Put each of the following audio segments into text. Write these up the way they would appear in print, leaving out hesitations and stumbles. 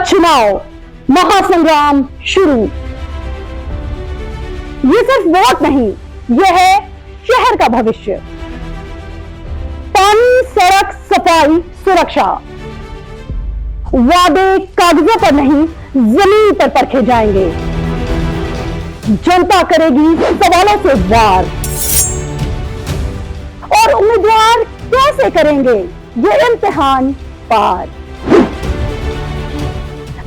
चुनाव महासंग्राम शुरू। ये सिर्फ वोट नहीं, यह है शहर का भविष्य। पानी, सड़क, सफाई, सुरक्षा, वादे कागजों पर नहीं जमीन पर परखे जाएंगे। जनता करेगी सवालों से वार और उम्मीदवार कैसे करेंगे ये इम्तिहान पार।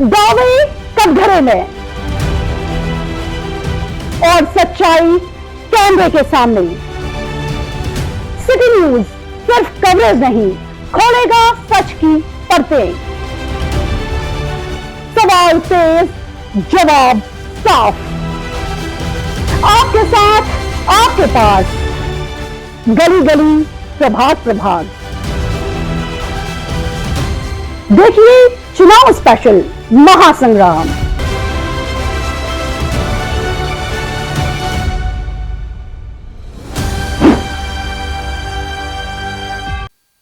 दावे कटघरे में और सच्चाई कैमरे के सामने। सिटी न्यूज सिर्फ कवरेज नहीं, खोलेगा सच की परतें। सवाल तेज, जवाब साफ, आपके साथ, आपके पास, गली गली, प्रभाग प्रभाग। देखिए चुनाव स्पेशल महासंग्राम।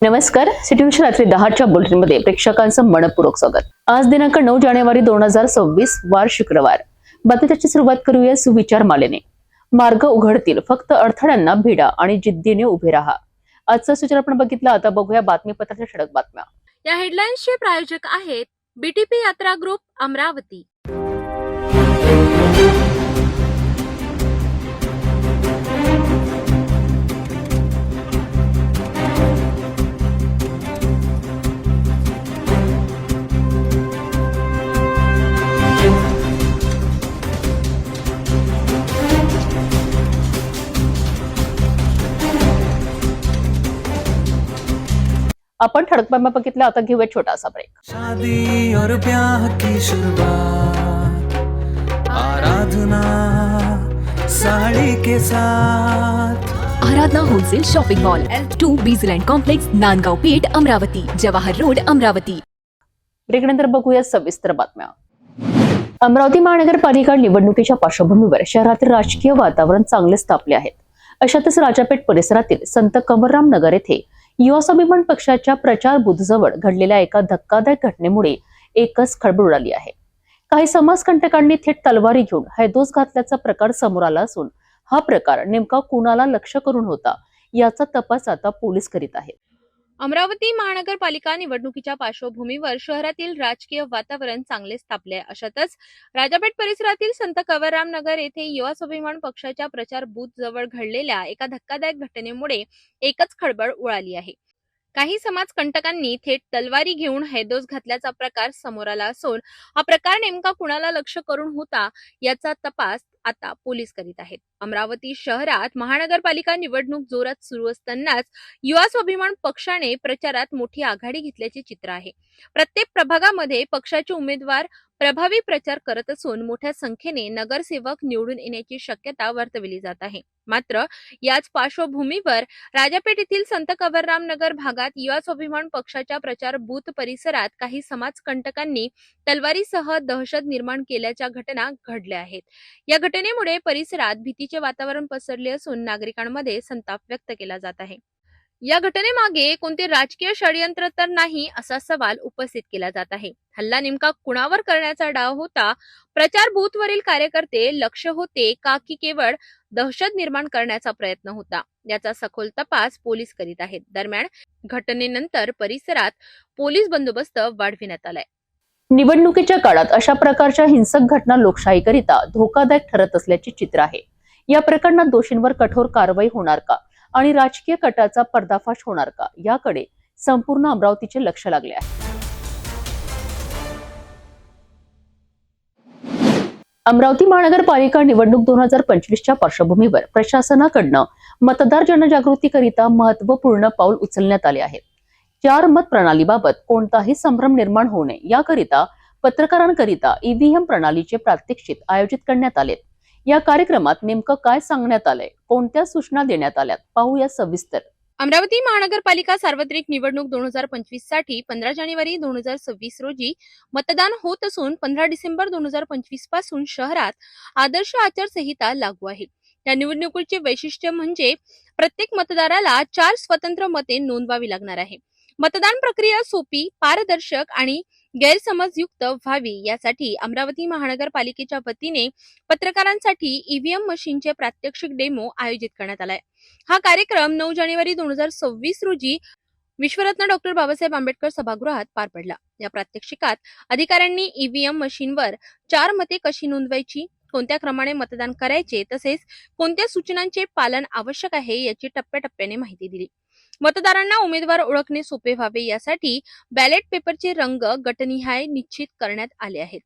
नमस्कार, सिटी न्यूज रात्री 10च्या बुलेटिनमध्ये प्रेक्षकांचं मनपूर्वक स्वागत। आज दिनांक 9 जानेवारी 2026 वार शुक्रवार। बातमीची सुरुवात करूया सुविचार मालेने। मार्ग उघडतील, फक्त अडथळ्यांना भिडा आणि जिद्दीने उभे राहा। आजचं सूचना आपण बघितलं, आता बघूया बातमीपत्राच्या ठळक बातम्या। या हेडलाईन्सचे प्रायोजक आहेत बीटीपी यात्रा ग्रुप अमरावती। आपण ठळक बातम्या बघितल्या, आता घेऊया छोटासा ब्रेक। शादी और ब्याह की शुरुआत आराधना साड़ी के साथ। Aradhana wholesale shopping mall, L2 बीजलँड कॉम्प्लेक्स, नांदगाव पेठ, अमरावती, जवाहर रोड, अमरावती। ब्रेकनंतर बघूया सविस्तर बातम्या। अमरावती महानगरपालिका निवडणुकीच्या पार्श्वभूमीवर शहरातील राजकीय वातावरण चांगलेच तापले आहेत। अशातच राजापेठ परिसरातील संत कमरराम नगर येथे युवा स्वाभिमान पक्षाच्या प्रचार बूथजवळ घडलेल्या एका धक्कादायक घटनेमुळे एकच खळबळ उडाली आहे। काही समाजकंटकांनी थेट तलवारी घेऊन हैदोस घातल्याचा प्रकार समोर आला असून हा प्रकार नेमका कुणाला लक्ष करून होता याचा तपास आता पोलीस करीत आहेत। अमरावती महानगरपालिका निवडणुकीच्या पार्श्वभूमीवर शहरातील राजकीय वातावरण चांगलेच तापले आहे। अशातच राजापेठ परिसरातील संत कवरराम नगर येथे युवा स्वाभिमान पक्षाच्या प्रचार बूथ जवळ घडलेल्या एका धक्कादायक घटनेमुळे एकच खळबळ उडाली आहे। काही समाजकंटकांनी थेट तलवारी घेऊन हैदोस घातल्याचा प्रकार समोर आला असून हा प्रकार नेमका कुणाला लक्ष करून होता याचा तपास आता पोलीस करीत आहेत। अमरावती शहरात महानगरपालिका निवडणूक जोरात सुरू असतानाच युवा स्वाभिमान पक्षाने प्रचारात मोठी आघाडी घेतल्याचे चित्र आहे। प्रत्येक प्रभागामध्ये पक्षाचे उमेदवार प्रभावी प्रचार करत असून मोठ्या संख्येने नगरसेवक निवडून येण्याची शक्यता वर्तवली जात आहे। मात्र याच पार्श्वभूमीवर राजापेठ येथील संत कवरराम नगर भागात युवा स्वाभिमान पक्षाच्या प्रचार बूथ परिसरात काही समाजकंटकांनी तलवारीसह दहशत निर्माण केल्याच्या घटना घडल्या आहेत। या घटनेमुळे परिसरात भीतीचे वातावरण पसरले असून नागरिकांमध्ये संताप व्यक्त केला जात आहे। या घटनेमागे कोणते राजकीय षडयंत्र तर नाही असा सवाल उपस्थित केला जात आहे। हल्ला नेमका कुणावर करण्याचा डाव होता? प्रचार बूथवरील कार्यकर्ते लक्ष होते का की केवळ दहशत निर्माण करण्याचा प्रयत्न होता याचा सखोल तपास पोलीस करीत आहेत। दरम्यान घटनेनंतर परिसरात पोलीस बंदोबस्त वाढविण्यात आलाय। निवडणुकीच्या काळात अशा प्रकारच्या हिंसक घटना लोकशाहीकरिता धोकादायक ठरत असल्याचे चित्र आहे। या प्रकरणात दोषींवर कठोर कारवाई होणार का आणि राजकीय कटाचा पर्दाफाश होणार का याकडे संपूर्ण अमरावतीचे लक्ष लागले आहे। अमरावती महानगरपालिका निवडणूक 2025च्या पार्श्वभूमीवर प्रशासनाकडून मतदार जनजागृतीकरिता महत्त्वपूर्ण पाऊल उचलण्यात आले आहे। 4 मत प्रणालीबाबत कोणताही संभ्रम निर्माण होऊ नये याकरिता पत्रकारांकरिता ईव्हीएम प्रणालीचे प्रात्यक्षिक आयोजित करण्यात आले। या कार्यक्रमात नेमकं काय सांगण्यात आलंय, कोणत्या सूचना देण्यात आल्यात, पाहूया सविस्तर। अमरावती महानगरपालिका सार्वत्रिक निवडणूक 2025 साठी 15 जानेवारी 2026 रोजी मतदान होत असून 15 डिसेंबर 2025 पासून शहरात आदर्श आचारसंहिता लागू आहे। या निवडणुकीचे वैशिष्ट्य म्हणजे प्रत्येक मतदाराला 4 स्वतंत्र मते नोंदवावी लागणार आहे। मतदान प्रक्रिया सोपी, पारदर्शक आणि गैरसमजयुक्त व्हावी यासाठी अमरावती महानगरपालिकेच्या वतीने पत्रकारांसाठी ईव्हीएम मशीनचे प्रात्यक्षिक डेमो आयोजित करण्यात आलाय. हा कार्यक्रम 9 जानेवारी 2026 रोजी विश्वरत्न डॉक्टर बाबासाहेब आंबेडकर सभागृहात पार पडला. या प्रात्यक्षिकात अधिकाऱ्यांनी ईव्हीएम मशीनवर 4 मते कशी नोंदवायची, कोणत्या क्रमाने मतदान करायचे तसेच कोणत्या सूचनांचे पालन आवश्यक आहे याची टप्प्याटप्प्याने माहिती दिली. मतदारांना उमेदवार ओळखणे सोपे व्हावे यासाठी बॅलेट पेपरचे रंग गटनिहाय निश्चित करण्यात आले आहेत.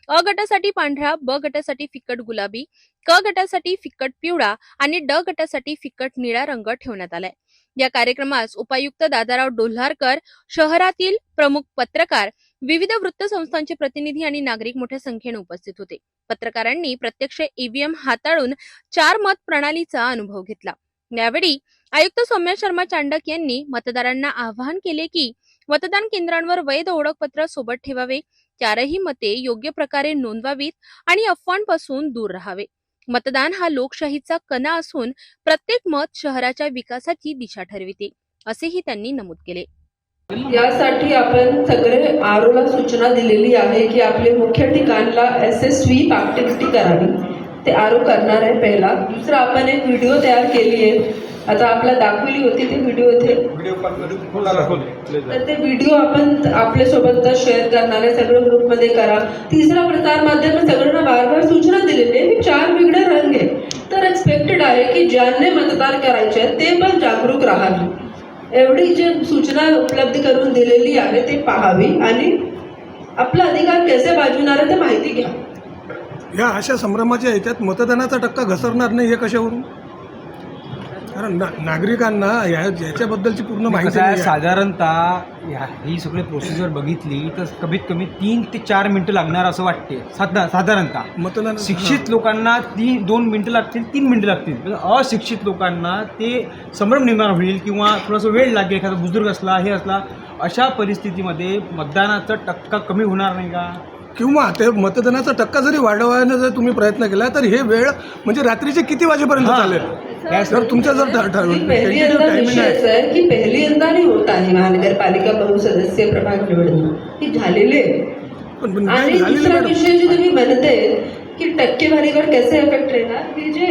अ गटासाठी पांढरा, ब गटासाठी फिकट गुलाबी, क गटासाठी फिकट पिवळा आणि ड गटासाठी फिकट निळा रंग ठेवण्यात आलाय. या कार्यक्रमास उपायुक्त दादाराव डोल्हारकर, शहरातील प्रमुख पत्रकार, विविध वृत्तसंस्थांचे प्रतिनिधी आणि नागरिक मोठ्या संख्येने उपस्थित होते. पत्रकारांनी प्रत्यक्ष ईव्हीएम हाताळून 4 मत प्रणालीचा अनुभव घेतला. यावेळी आयुक्त सौम्या शर्मा चांडक यांनी मतदारांना आवाहन केले की मतदान केंद्रांवर वैध ओळखपत्र सोबत ठेवावे, 4ही मते योग्य प्रकारे नोंदवावीत आणि अफवांपासून दूर राहावे. मतदान हा लोकशाहीचा कणा असून प्रत्येक मत शहराच्या विकासाची दिशा ठरविते, असेही त्यांनी नमूद केले. यासाठी आपण सगळे आरोला सूचना दिलेली आहे की आपले मुख्य ठिकाणला SSV ऍक्टिव्हिटी करावी. ते आरो करणार आहे पहिला. दुसरा आपण एक व्हिडिओ तयार केली आहे, आता आपला दाखवली होती ते व्हिडिओ इथे, तर ते व्हिडिओ आपण आपल्यासोबत शेअर करणार आहे, सगळं ग्रुपमध्ये करा. तिसरा प्रसार माध्यम सगळ्यांना बार सूचना दिलेली आहे की 4 वेगळे रंग आहे, तर एक्सपेक्टेड आहे की ज्यांनी मतदान करायचे आहे ते पण जागरूक राहावे. एवढी जे सूचना उपलब्ध करून दिलेली आहे ते पाहावी आणि आपला अधिकार कसे बाजवणार आहे ते माहिती घ्या. या अशा संभ्रमाच्या ह्याच्यात मतदानाचा टक्का घसरणार नाही हे कशावरून? कारण नागरिकांना याच्याबद्दलची पूर्ण माहिती नाही. साधारणतः ही सगळी प्रोसिजर बघितली तर कमीत कमी 3 ते 4 मिनिटं लागणार असं वाटते साधारणतः. मतदान शिक्षित लोकांना 2 मिनिटं लागतील, 3 मिनिटं लागतील. अशिक्षित लोकांना ते संभ्रम निर्माण होईल किंवा थोडासा वेळ लागेल. एखादा बुजुर्ग असला, हे असला, अशा परिस्थितीमध्ये मतदानाचा टक्का कमी होणार नाही का? किंवा ते मतदानाचा टक्का जरी वाढवायला जर तुम्ही प्रयत्न केला तर हे वेळ म्हणजे रात्रीचे किती वाजेपर्यंत चालेल? जर तुमचा जर विषय असं आहे की पहिल्यांदा नाही होत आहे महानगरपालिका बहुसदस्यीय प्रभाग निवडणूक ही झालेली आहे. आणि दुसरा विषय जे तुम्ही म्हणते की टक्केवारीवर कसे इफेक्ट राहणार, की जे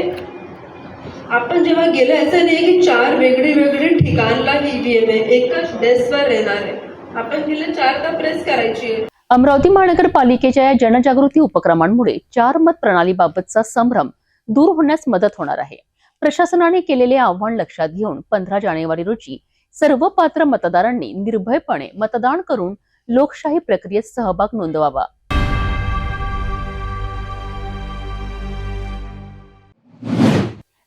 आपण जेव्हा गेलो असं नाही की 4 वेगळे ठिकाणला ईव्हीएम आहे, एकाच डेस्कवर येणार आहे. आपण गेले 4दा प्रेस करायची आहे. अमरावती महानगरपालिकेच्या या जनजागृती उपक्रमांमुळे 4 मत प्रणालीबाबतचा संभ्रम दूर होण्यास मदत होणार आहे. प्रशासनाने केलेले आव्हान लक्षात घेऊन 15 जानेवारी रोजी सर्व पात्र मतदारांनी निर्भयपणे मतदान करून लोकशाही प्रक्रियेत सहभाग नोंदवावा.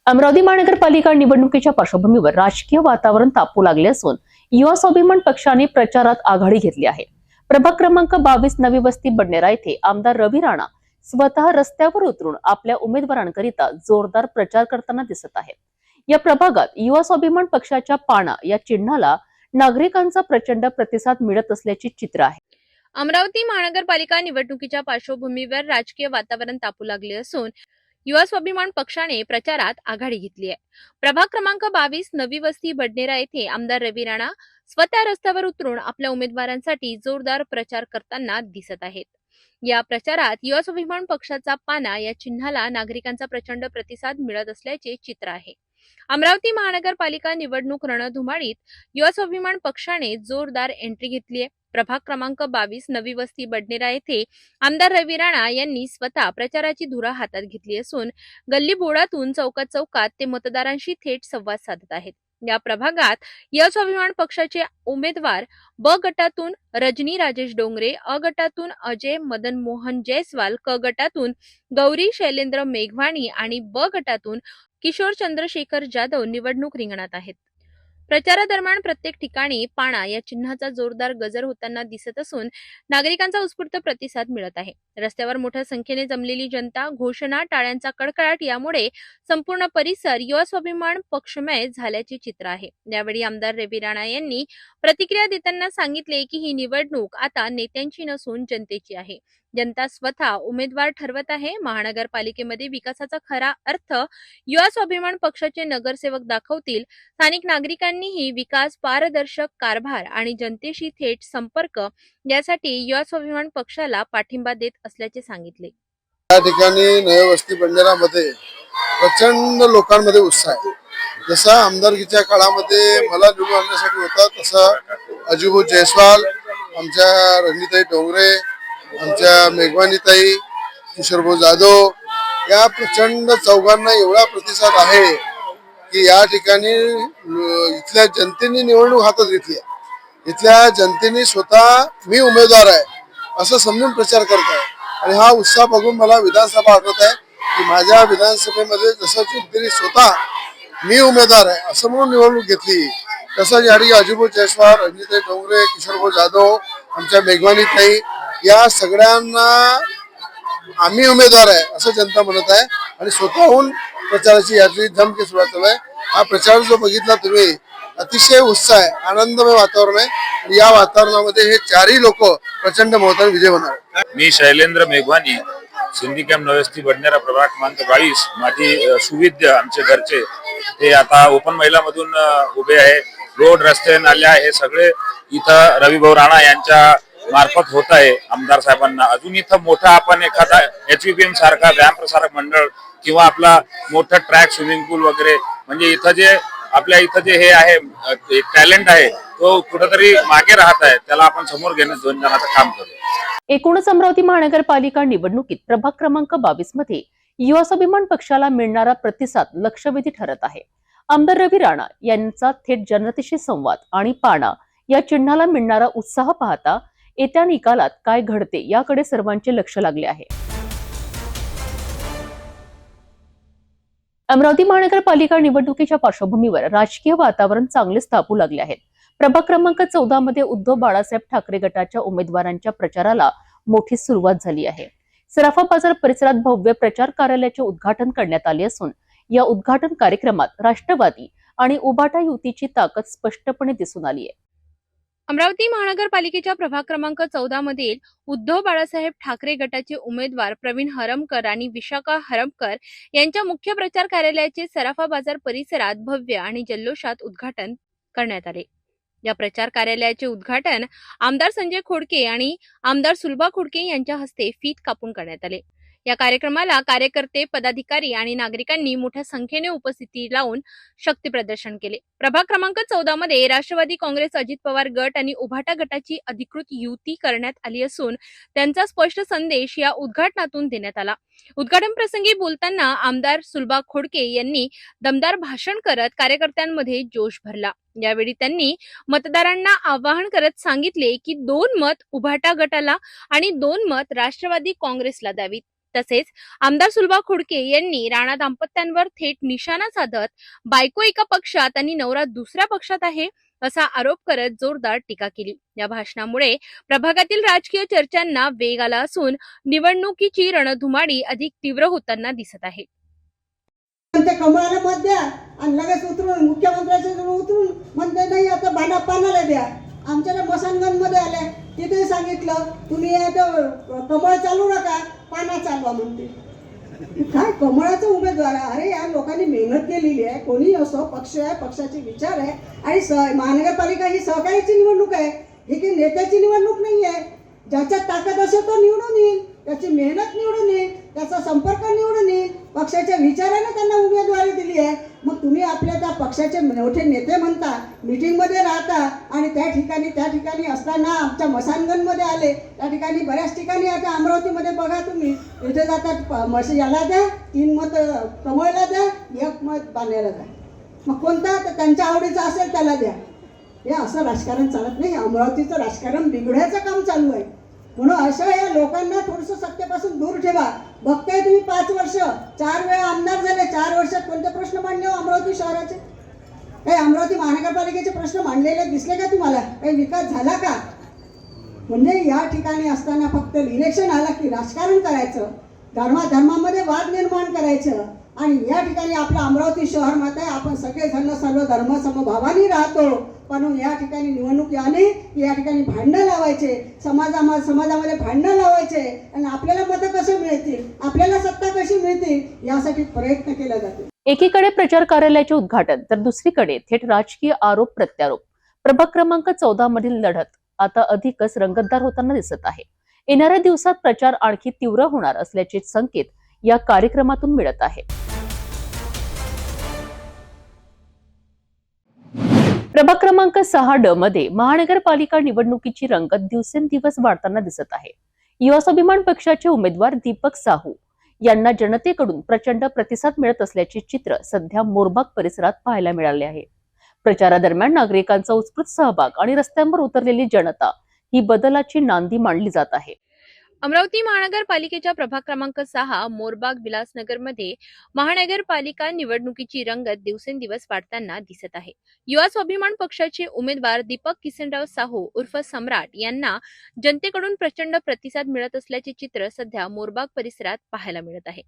अमरावती महानगरपालिका निवडणुकीच्या पार्श्वभूमीवर राजकीय वातावरण तापू लागले असून युवा स्वाभिमान पक्षाने प्रचारात आघाडी घेतली आहे. प्रभाग क्रमांक 22 नवी वस्ती बडनेरा येथे आमदार रवी राणा स्वतः रस्त्यावर उतरून आपल्या उमेदवारांकरिता जोरदार प्रचार करताना दिसत आहेत. या प्रभागात युवा स्वाभिमान पक्षाच्या पाना या चिन्हाला नागरिकांचा प्रचंड प्रतिसाद मिळत असल्याचे चित्र आहे. अमरावती महानगरपालिका निवडणुकीच्या पार्श्वभूमीवर राजकीय वातावरण तापू लागले असून युवा स्वाभिमान पक्षाने प्रचारात आघाडी घेतली आहे. प्रभाग क्रमांक 22 नवी वस्ती बडनेरा येथे आमदार रवी राणा स्वतः रस्त्यावर उतरून आपल्या उमेदवारांसाठी जोरदार प्रचार करताना दिसत आहेत. या प्रचारात युवा स्वाभिमान पक्षाचा पाना या चिन्हाला नागरिकांचा प्रचंड प्रतिसाद मिळत असल्याचे चित्र आहे. अमरावती महानगरपालिका निवडणूक रणधुमाळीत युवा स्वाभिमान पक्षाने जोरदार एंट्री घेतली आहे. प्रभाग क्रमांक 22 नवी वस्ती बडनेरा येथे आमदार रवी राणा यांनी स्वतः प्रचाराची धुरा हातात घेतली असून गल्ली बोळातून चौकात ते मतदारांशी थेट संवाद साधत आहेत. या प्रभागात युवा स्वाभिमान पक्षाचे उमेदवार ब गटातून रजनी राजेश डोंगरे, अ गटातून अजय मदन मोहन जयस्वाल, क गटातून गौरी शैलेंद्र मेघवाणी आणि ब गटातून किशोर चंद्रशेखर जाधव निवडणूक रिंगणात आहेत. प्रचारादरम्यान प्रत्येक ठिकाणी पाना या चिन्हाचा जोरदार गजर होताना दिसत असून नागरिकांचा उत्स्फूर्त प्रतिसाद मिळत आहे. रस्त्यावर मोठ्या संख्येने जमलेली जनता, घोषणा, टाळ्यांचा कडकडाट यामुळे संपूर्ण परिसर युवा स्वाभिमान पक्षमय झाल्याचे चित्र आहे. यावेळी आमदार रवी राणा यांनी प्रतिक्रिया देताना सांगितले की ही निवडणूक आता नेत्यांची नसून जनतेची आहे. जनता स्वतः उमेदवार ठरवत आहे. महानगरपालिकेमध्ये विकासाचा खरा अर्थ युवा स्वाभिमान पक्षाचे नगरसेवक दाखवतील. स्थानिक नागरिकांनीही विकास, पारदर्शक कारभार आणि जनतेशी थेट संपर्क यासाठी युवा स्वाभिमान पक्षाला पाठिंबा देत असल्याचे सांगितले. या ठिकाणी नव्या वस्ती बंजारामध्ये प्रचंड लोकांमध्ये उत्साह आहे. जसा आमदारकीच्या काळामध्ये मला निवडून आणण्यासाठी होता तसा अजिभाऊ जयस्वाल, आमच्या रणनीताई डोंगरे, आमच्या मेघवानीताई, किशोरभाऊ जाधव या प्रचंड चौघांना एवढा प्रतिसाद आहे की या ठिकाणी इथल्या जनतेने निवडणूक हातात घेतली आहे. इथल्या जनतेने स्वतः मी उमेदवार आहे असं समजून प्रचार करत आहे आणि हा उत्साह बघून मला विधानसभा आठवत आहे की माझ्या विधानसभेमध्ये जसं जनतेने स्वतः मी उमेदवार आहे असं म्हणून निवडणूक घेतली, तसंच या ठिकाणी अजिभाऊ जयस्वाल, रणनीताई डोंगरे, किशोरभाऊ जाधव, आमच्या मेघवानीताई या सगळ्यांना आम्ही उमेदवार आहे असं जनता म्हणत आहे आणि स्वतःहून प्रचाराची याची धमकी सुरुवात आहे. हा प्रचार जो बघितला तुम्ही अतिशय उत्साह आहे, आनंदमय वातावरण आहे आणि या वातावरणामध्ये हे चारही लोक प्रचंड मताने विजय होणार. मी शैलेंद्र मेघवानी, सिंधी कॅम्प नवस्ती बडनेरा प्रभाग क्रमांक 22. माझी सुविद्य आमचे घरचे ते आता ओपन महिला मधून उभे आहे. रोड, रस्ते, नाल्या हे सगळे इथं रविभाऊ राणा यांच्या मार्फत होत आहे. आमदार साहेबांना अजून इथं मोठा आपण एखादा HVPM सारखा व्यायाम प्रसारक मंडळ किंवा आपला मोठा ट्रॅक, स्विमिंग पूल वगैरे म्हणजे इथं जे आपल्या इथं जे हे आहे टॅलेंट आहे तो कुठेतरी मागे राहत आहे, त्याला आपण समोर घेण्याचं काम करू. एकूणच अमरावती महानगरपालिका निवडणुकीत प्रभाग क्रमांक 22 मध्ये युवा स्वाभिमान पक्षाला मिळणारा प्रतिसाद लक्षवेधी ठरत आहे. आमदार रवी राणा यांचा थेट जनतेशी संवाद आणि पाणा या चिन्हाला मिळणारा उत्साह पाहता येत्या निकालात काय घडते याकडे सर्वांचे लक्ष लागले आहे. अमरावती महानगरपालिका निवडणुकीच्या पार्श्वभूमीवर राजकीय वातावरण चांगलेच तापू लागले आहेत. प्रभाग क्रमांक 14 मध्ये उद्धव बाळासाहेब ठाकरे गटाच्या उमेदवारांच्या प्रचाराला मोठी सुरुवात झाली आहे. सराफा बाजार परिसरात भव्य प्रचार कार्यालयाचे उद्घाटन करण्यात आले असून या उद्घाटन कार्यक्रमात राष्ट्रवादी आणि उभाटा युतीची ताकद स्पष्टपणे दिसून आली आहे. अमरावती महानगरपालिकेच्या प्रभाग क्रमांक 14 मधील उद्धव बाळासाहेब ठाकरे गटाचे उमेदवार प्रवीण हरमकर आणि विशाखा हरमकर यांच्या मुख्य प्रचार कार्यालयाचे सराफा बाजार परिसरात भव्य आणि जल्लोषात उद्घाटन करण्यात आले. या प्रचार कार्यालयाचे उद्घाटन आमदार संजय खोडके आणि आमदार सुलभा खोडके यांच्या हस्ते फीत कापून करण्यात आले. या कार्यक्रमाला कार्यकर्ते, पदाधिकारी आणि नागरिकांनी मोठ्या संख्येने उपस्थिती लावून शक्ती प्रदर्शन केले. प्रभाग क्रमांक 14 मध्ये राष्ट्रवादी काँग्रेस, अजित पवार गट आणि उभाटा गटाची अधिकृत युती करण्यात आली असून त्यांचा स्पष्ट संदेश या उद्घाटनातून देण्यात आला. उद्घाटन प्रसंगी बोलताना आमदार सुलभा खोडके यांनी दमदार भाषण करत कार्यकर्त्यांमध्ये जोश भरला. यावेळी त्यांनी मतदारांना आवाहन करत सांगितले की 2 मत उभाटा गटाला आणि 2 मत राष्ट्रवादी काँग्रेसला द्यावीत. तसेच आमदार सुलभा खोडके यांनी राणा दाम्पत्यांवर थेट निशाणा साधत बायको एका पक्षात आणि नवरा दुसऱ्या पक्षात आहे असा आरोप करत जोरदार टीका केली. या भाषणामुळे प्रभागातील राजकीय चर्चांना वेग आला असून निवडणुकीची रणधुमाळी अधिक तीव्र होताना दिसत आहे. कमळाला मत द्या आणि लगेच उतरून मुख्यमंत्र्यांच्या उतरून म्हणते नाही आता पानाला द्या. आमच्या मसानगंज मध्ये आल्या तिथे सांगितलं तुम्ही कमळ चालू नका, पाना चालवा म्हणते. काय कमळाचा उमेदवार आहे? अरे या लोकांनी मेहनत केलेली आहे, कोणी असो, पक्ष आहे, पक्षाचे विचार आहे आणि महानगरपालिका ही सहकार्याची निवडणूक आहे, ही काही नेत्याची निवडणूक नाही आहे. ज्याच्यात ताकद असेल तो निवडून येईल, त्याची मेहनत निवडून येईल, त्याचा संपर्क निवडून येईल, पक्षाच्या विचाराने त्यांना उमेदवारी दिली आहे. मग तुम्ही आपल्या त्या पक्षाचे मोठे नेते म्हणता, मीटिंगमध्ये राहता आणि त्या ठिकाणी असताना आमच्या मसानगंजमध्ये आले, त्या ठिकाणी बऱ्याच ठिकाणी आता अमरावतीमध्ये बघा तुम्ही इथे जातात याला द्या 3 मत कमळला द्या, 1 मत बांधायला द्या. मग कोणता त्यांच्या आवडीचा असेल त्याला द्या. हे असं राजकारण चालत नाही. अमरावतीचं राजकारण बिघडायचं काम चालू आहे. म्हणून अशा या लोकांना थोडंसं सत्तेपासून दूर ठेवा. बघताय तुम्ही 5 वर्ष 4 वेळा आमदार झाले, 4 वर्षात कोणते प्रश्न मांडले हो अमरावती शहराचे? काही अमरावती महानगरपालिकेचे प्रश्न मांडलेले दिसले का तुम्हाला? काही विकास झाला का? म्हणजे या ठिकाणी असताना फक्त इलेक्शन आला की राजकारण करायचं, धर्मामध्ये वाद निर्माण करायचं आणि या ठिकाणी आपलं अमरावती शहर मध्ये आपण सगळेजण सर्व धर्म समभावानी राहतो, पण या ठिकाणी निवडणूक आली की या ठिकाणी भांडणं लावायचे, समाजामध्ये भांडणं लावायचे आणि आपल्याला मतं कशी मिळतील, आपल्याला सत्ता कशी मिळतील यासाठी प्रयत्न केला जातो. एकीकडे प्रचार कार्यालयाचे उद्घाटन तर दुसरीकडे थेट राजकीय आरोप प्रत्यारोप. प्रभाग क्रमांक 14 मधील लढत आता अधिकच रंगतदार होताना दिसत आहे. येणाऱ्या दिवसात प्रचार आणखी तीव्र होणार असल्याचे संकेत या कार्यक्रमातून मिळत आहे. प्रभाग क्रमांक 6D मध्ये महानगरपालिका निवडणुकीची रंगत दिवसेंदिवस वाढताना दिसत आहे. युवा स्वाभिमान पक्षाचे उमेदवार दीपक साहू यांना जनतेकडून प्रचंड प्रतिसाद मिळत असल्याचे चित्र सध्या मोरबाग परिसरात पाहायला मिळाले आहे. प्रचारादरम्यान नागरिकांचा उत्स्फूर्त सहभाग आणि रस्त्यांवर उतरलेली जनता ही बदलाची नांदी मानली जात आहे. अमरावती महानगरपालिकेच्या प्रभाग क्रमांक 6 मोरबाग विलासनगरमध्ये महानगरपालिका निवडणुकीची रंगत दिवसेंदिवस वाढताना दिसत आहे. युवा स्वाभिमान पक्षाचे उमेदवार दीपक किसनराव साहू उर्फ सम्राट यांना जनतेकडून प्रचंड प्रतिसाद मिळत असल्याचे चित्र सध्या मोरबाग परिसरात पाहायला मिळत आहे.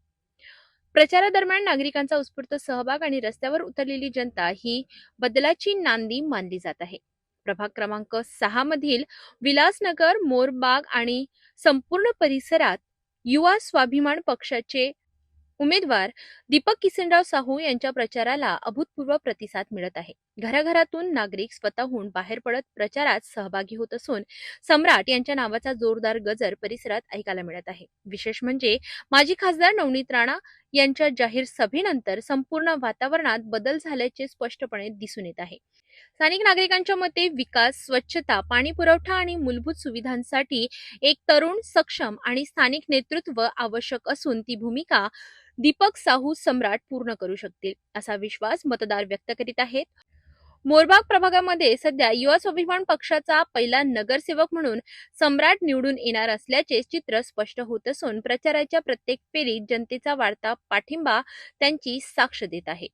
प्रचारादरम्यान नागरिकांचा उत्स्फूर्त सहभाग आणि रस्त्यावर उतरलेली जनता ही बदलाची नांदी मानली जात आहे. प्रभाग क्रमांक 6 मधील विलासनगर, मोरबाग आणि संपूर्ण परिसरात युवा स्वाभिमान पक्षाचे उमेदवार दीपक किसनराव साहू यांच्या प्रचाराला अभूतपूर्व प्रतिसाद मिळत आहे. घराघरातून नागरिक स्वतःहून बाहेर पडत प्रचारात सहभागी होत असून सम्राट यांच्या नावाचा जोरदार गजर परिसरात ऐकायला मिळत आहे. विशेष म्हणजे माजी खासदार नवनीत राणा यांच्या जाहीर सभेनंतर संपूर्ण वातावरणात बदल झाल्याचे स्पष्टपणे दिसून येत आहे. स्थानिक नागरिकांच्या मते विकास, स्वच्छता, पाणी पुरवठा आणि मूलभूत सुविधांसाठी एक तरुण, सक्षम आणि स्थानिक नेतृत्व आवश्यक असून ती भूमिका दीपक साहू सम्राट पूर्ण करू शकतील असा विश्वास मतदार व्यक्त करीत आहेत. मोरबाग प्रभागामध्ये सध्या युवा स्वाभिमान पक्षाचा पहिला नगरसेवक म्हणून सम्राट निवडून येणार असल्याचे चित्र स्पष्ट होत असून प्रचाराच्या प्रत्येक फेरीत जनतेचा वाढता पाठिंबा त्यांची साक्ष देत आहे.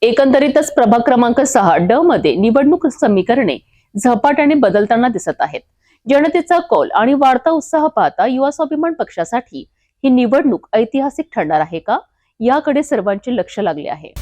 एकंदरीतच प्रभाग क्रमांक 6D मध्ये निवडणूक समीकरणे झपाट्याने बदलताना दिसत आहेत. जनतेचा कौल आणि वाढता उत्साह पाहता युवा स्वाभिमान पक्षासाठी ही निवडणूक ऐतिहासिक ठरणार आहे का, याकडे सर्वांचे लक्ष लागले आहे.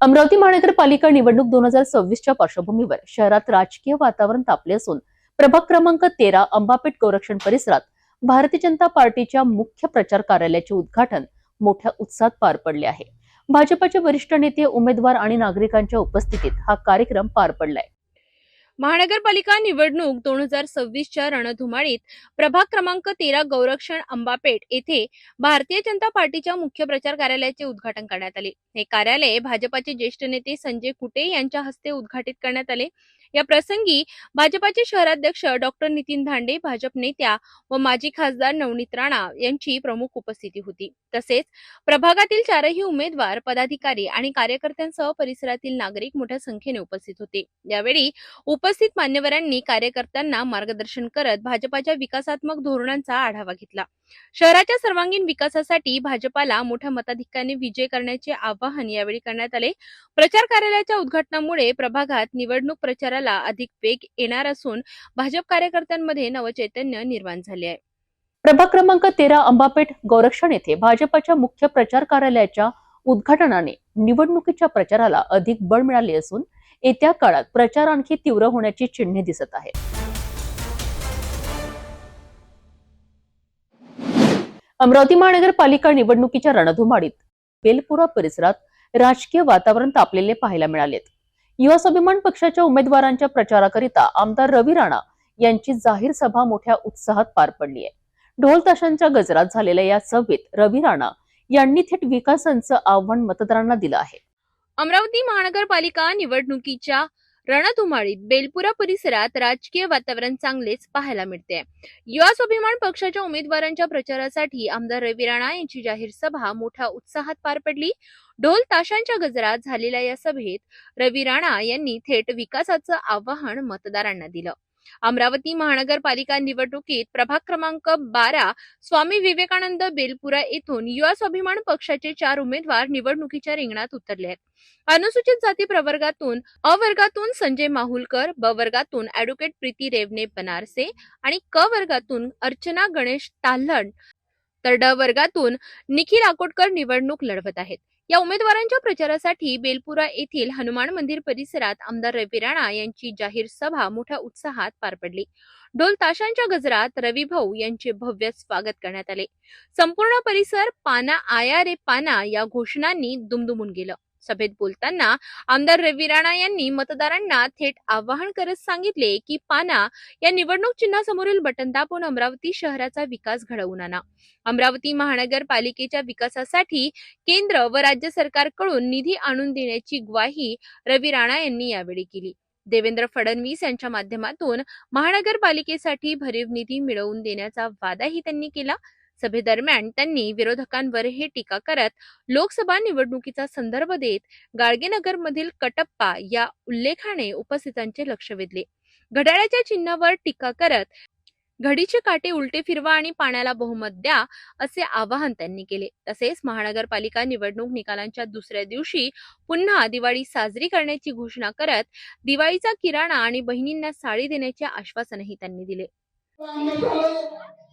अमरावती महानगरपालिका निवडणूक 2026च्या पार्श्वभूमीवर शहरात राजकीय वातावरण तापले असून प्रभाग क्रमांक 13 अंबापेठ गोरक्षण परिसरात भारतीय जनता पार्टीच्या मुख्य प्रचार कार्यालयाचे उद्घाटन मोठ्या उत्साहात पार पडले आहे. भाजपचे वरिष्ठ नेते, उमेदवार आणि नागरिकांच्या उपस्थितीत हा कार्यक्रम पार पडलाय. महानगरपालिका निवडणूक 2026च्या रणधुमाळीत प्रभाग क्रमांक 13 गौरक्षण अंबापेठ येथे भारतीय जनता पार्टीच्या मुख्य प्रचार कार्यालयाचे उद्घाटन करण्यात आले. हे कार्यालय भाजपाचे ज्येष्ठ नेते संजय कुटे यांच्या हस्ते उद्घाटित करण्यात आले. या प्रसंगी भाजपाचे शहराध्यक्ष डॉक्टर नितीन धांडे, भाजप नेत्या व माजी खासदार नवनीत राणा यांची प्रमुख उपस्थिती होती. तसेच प्रभागातील 4ही उमेदवार, पदाधिकारी आणि कार्यकर्त्यांसह परिसरातील नागरिक मोठ्या संख्येने उपस्थित होते. यावेळी उपस्थित मान्यवरांनी कार्यकर्त्यांना मार्गदर्शन करत भाजपाच्या विकासात्मक धोरणांचा आढावा घेतला. शहराच्या सर्वांगीण विकासासाठी भाजपाला मोठ्या मताधिक्याने विजय करण्याचे आवाहन यावेळी करण्यात आले. प्रचार कार्यालयाच्या उद्घाटनामुळे प्रभागात निवडणूक प्रचाराला अधिक वेग येणार असून भाजप कार्यकर्त्यांमध्ये नवचैतन्य निर्माण झाले आहे. प्रभाग क्रमांक 13 अंबापेठ गोरक्षण येथे भाजपाच्या मुख्य प्रचार कार्यालयाच्या उद्घाटनाने निवडणुकीच्या प्रचाराला अधिक बळ मिळाले असून येत्या काळात प्रचार आणखी तीव्र होण्याची चिन्हे दिसत आहेत. अमरावती महानगरपालिका निवडणुकीच्या रणधुमाळीत बेलपुरा परिसरात राजकीय वातावरण तापलेले पाहायला मिळालेत. युवा स्वाभिमान पक्षाच्या उमेदवारांच्या प्रचाराकरिता आमदार रवी राणा यांची जाहीर सभा मोठ्या उत्साहात पार पडली आहे. ढोल ताशांच्या गजरात झालेल्या या सभेत रवी राणा यांनी थेट विकासाचं आव्हान मतदारांना दिलं आहे. अमरावती महानगरपालिका निवडणुकीच्या रणधुमाळीत बेलपुरा परिसरात राजकीय वातावरण चांगलेच पाहायला मिळते. युवा स्वाभिमान पक्षाच्या उमेदवारांच्या प्रचारासाठी आमदार रवी राणा यांची जाहीर सभा मोठ्या उत्साहात पार पडली. ढोल ताशांच्या गजरात झालेल्या या सभेत रवी राणा यांनी थेट विकासाचं आवाहन मतदारांना दिलं. अमरावती महानगरपालिका निवडणुकीत प्रभाग क्रमांक 12 स्वामी विवेकानंद बेलपुरा येथून युवा स्वाभिमान पक्षाचे 4 उमेदवार निवडणुकीच्या रिंगणात उतरले आहेत. अनुसूचित जाती प्रवर्गातून अ वर्गातून संजय माहुलकर, ब वर्गातून ॲडव्होकेट प्रीती रेवणे बनारसे आणि क वर्गातून अर्चना गणेश ताल्हण तर ड वर्गातून निखिल आकोटकर निवडणूक लढवत आहेत. या उमेदवारांच्या प्रचारासाठी बेलपुरा येथील हनुमान मंदिर परिसरात आमदार रवी राणा यांची जाहीर सभा मोठ्या उत्साहात पार पडली. ढोल ताशांच्या गजरात रवी भाऊ यांचे भव्य स्वागत करण्यात आले. संपूर्ण परिसर पाना आया रे पाना या घोषणांनी दुमदुमून गेलं. सभेत बोलताना आमदार रवी राणा यांनी मतदारांना थेट आवाहन करत सांगितले की पाना या निवडणूक चिन्हासमोरील बटन दाबून अमरावती शहराचा विकास घडवून आणा. अमरावती महानगरपालिकेच्या विकासासाठी केंद्र व राज्य सरकारकडून निधी आणून देण्याची ग्वाही रवी राणा यांनी यावेळी केली. देवेंद्र फडणवीस यांच्या माध्यमातून महानगरपालिकेसाठी भरीव निधी मिळवून देण्याचा वादाही त्यांनी केला. सभेदरम्यान त्यांनी विरोधकांवरही टीका करत लोकसभा निवडणुकीचा संदर्भ देत गाडगेनगरमधील कटप्पा या उल्लेखाने उपस्थितांचे लक्ष वेधले. घड्याळाच्या चिन्हावर टीका करत घडीचे काटे उलटे फिरवा आणि पाण्याला बहुमत द्या असे आवाहन त्यांनी केले. तसेच महानगरपालिका निवडणूक निकालांच्या दुसऱ्या दिवशी पुन्हा दिवाळी साजरी करण्याची घोषणा करत दिवाळीचा किराणा आणि बहिणींना साडी देण्याचे आश्वासनही त्यांनी दिले.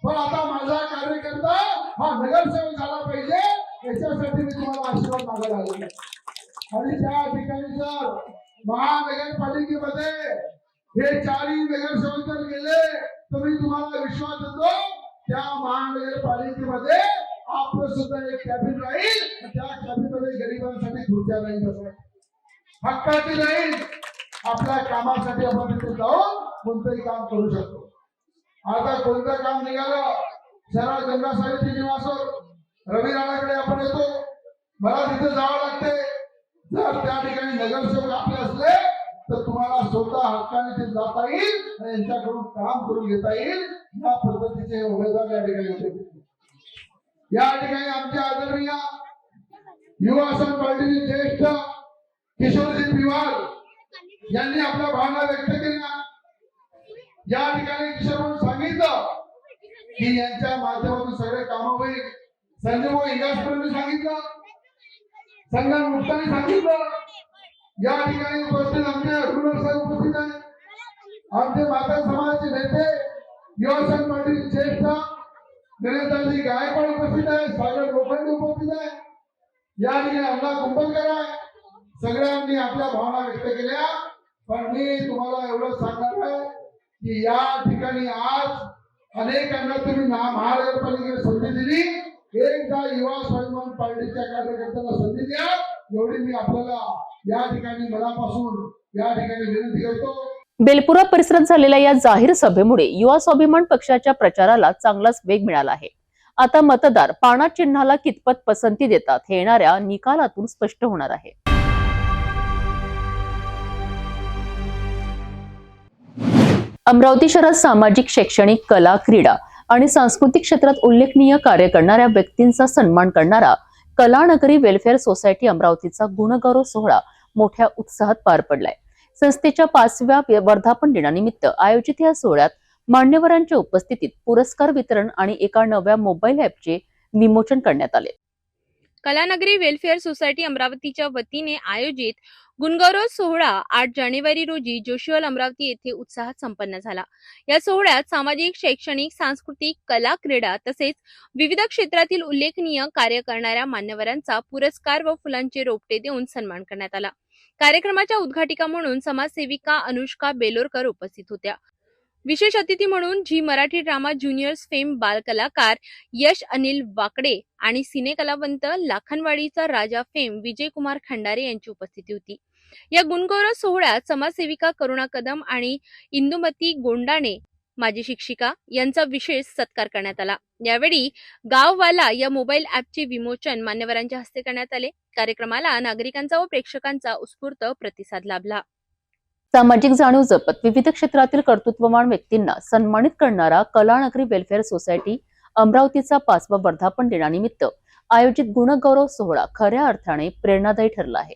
पण आता माझा कार्यकर्ता हा नगरसेवक झाला पाहिजे याच्यासाठी मी तुम्हाला आशीर्वाद मागायला आलेलो आहे. आणि त्या ठिकाणी जर महानगरपालिकेमध्ये हे 4 नगरसेवक जर गेले तर मी तुम्हाला विश्वास देतो त्या महानगरपालिकेमध्ये आपलं सुद्धा एक कॅबिन राहील. त्या कॅबिनमध्ये गरिबांसाठी खुर्च्या नाही बसत, हक्काची राहील. आपल्या कामासाठी आपण तिथे जाऊन कोणतंही काम करू शकतो. आता कोणतं काम निघालं शहरात गंगा साहित्य निवास रवी राणाकडे आपण येतो. मला तिथे जावं लागते. जर त्या ठिकाणी नगरसेवक आपले असले तर तुम्हाला स्वतः हक्काने ते जाता येईल आणि यांच्याकडून काम करून घेता येईल. या पद्धतीचे उमेदवार या ठिकाणी होते. या ठिकाणी आमच्या आदरणीय युवा आसन पार्टीचे ज्येष्ठ किशोरजी पिवार यांनी आपल्या भावना व्यक्त केल्या. या ठिकाणी किशोर सांगितलं की यांच्या माध्यमातून सगळे कामं होईल. संजय भाऊ इंगासकरांनी सांगितलं, संगम मुक्तांनी सांगितलं. या ठिकाणी उपस्थित आमचे अरुण साहेब उपस्थित आहेत. आमचे माता समाजाचे नेते युवासन पार्टीचे ज्येष्ठ गणेशदासजी गायकवाड उपस्थित आहे, सागर लोखंडे उपस्थित आहे. या ठिकाणी अण्णा कुंभलकर आहे. सगळ्यांनी आपल्या भावना व्यक्त केल्या. पण मी तुम्हाला एवढं सांगणार आहे की या ठिकाणी आज अनेकांना तुम्ही महानगरपालिकेला संधी दिली. एकदा युवा स्वाभिमान पार्टीच्या कार्यकर्त्यांना संधी द्या एवढी मी आपल्याला या ठिकाणी मनापासून या ठिकाणी विनंती करतो. बेलपुरा परिसरात झालेल्या या जाहीर सभेमुळे युवा स्वाभिमान पक्षाच्या प्रचाराला चांगलाच वेग मिळाला आहे. आता मतदार पाना चिन्हाला कितपत पसंती देतात हे येणाऱ्या निकालातून स्पष्ट होणार आहे. अमरावती शहरात सामाजिक, शैक्षणिक, कला, क्रीडा आणि सांस्कृतिक क्षेत्रात उल्लेखनीय कार्य करणाऱ्या व्यक्तींचा सन्मान करणारा कलानगरी वेलफेअर सोसायटी अमरावतीचा गुणगौरव सोहळा मोठ्या उत्साहात पार पडलाय. संस्थेच्या 5व्या वर्धापन दिनानिमित्त आयोजित या सोहळ्यात मान्यवरांच्या उपस्थितीत पुरस्कार वितरण आणि एका नव्या मोबाईल ॲपचे विमोचन करण्यात आले. कलानगरी वेलफेअर सोसायटी अमरावतीच्या वतीने आयोजित गुणगौरव सोहळा 8 जानेवारी रोजी जोशीहॉल अमरावती येथे उत्साहात संपन्न झाला. या सोहळ्यात सामाजिक, शैक्षणिक, सांस्कृतिक, कला, क्रीडा तसेच विविध क्षेत्रातील उल्लेखनीय कार्य करणाऱ्या मान्यवरांचा पुरस्कार व फुलांचे रोपटे देऊन सन्मान करण्यात आला. कार्यक्रमाच्या उद्घाटिका म्हणून समाजसेविका अनुष्का बेलोरकर उपस्थित होत्या. विशेष अतिथी म्हणून Zee Marathi drama juniors fame बालकलाकार यश अनिल वाकडे आणि सिनेकलावंत लाखनवाडीचा राजा फेम विजयकुमार खंडारे यांची उपस्थिती होती. या गुणगौरव सोहळ्यात समाजसेविका करुणा कदम आणि इंदुमती गोंडाणे माजी शिक्षिका यांचा विशेष सत्कार करण्यात आला. यावेळी गाववाला या मोबाईल ॲपचे विमोचन मान्यवरांच्या हस्ते करण्यात आले. कार्यक्रमाला नागरिकांचा व प्रेक्षकांचा उत्स्फूर्त प्रतिसाद लाभला. सामाजिक जाणीव जपत विविध क्षेत्रातील कर्तृत्ववान व्यक्तींना सन्मानित करणारा कलानगरी वेलफेअर सोसायटी अमरावतीचा 5वा वर्धापन दिनानिमित्त आयोजित गुणगौरव सोहळा खऱ्या अर्थाने प्रेरणादायी ठरला आहे.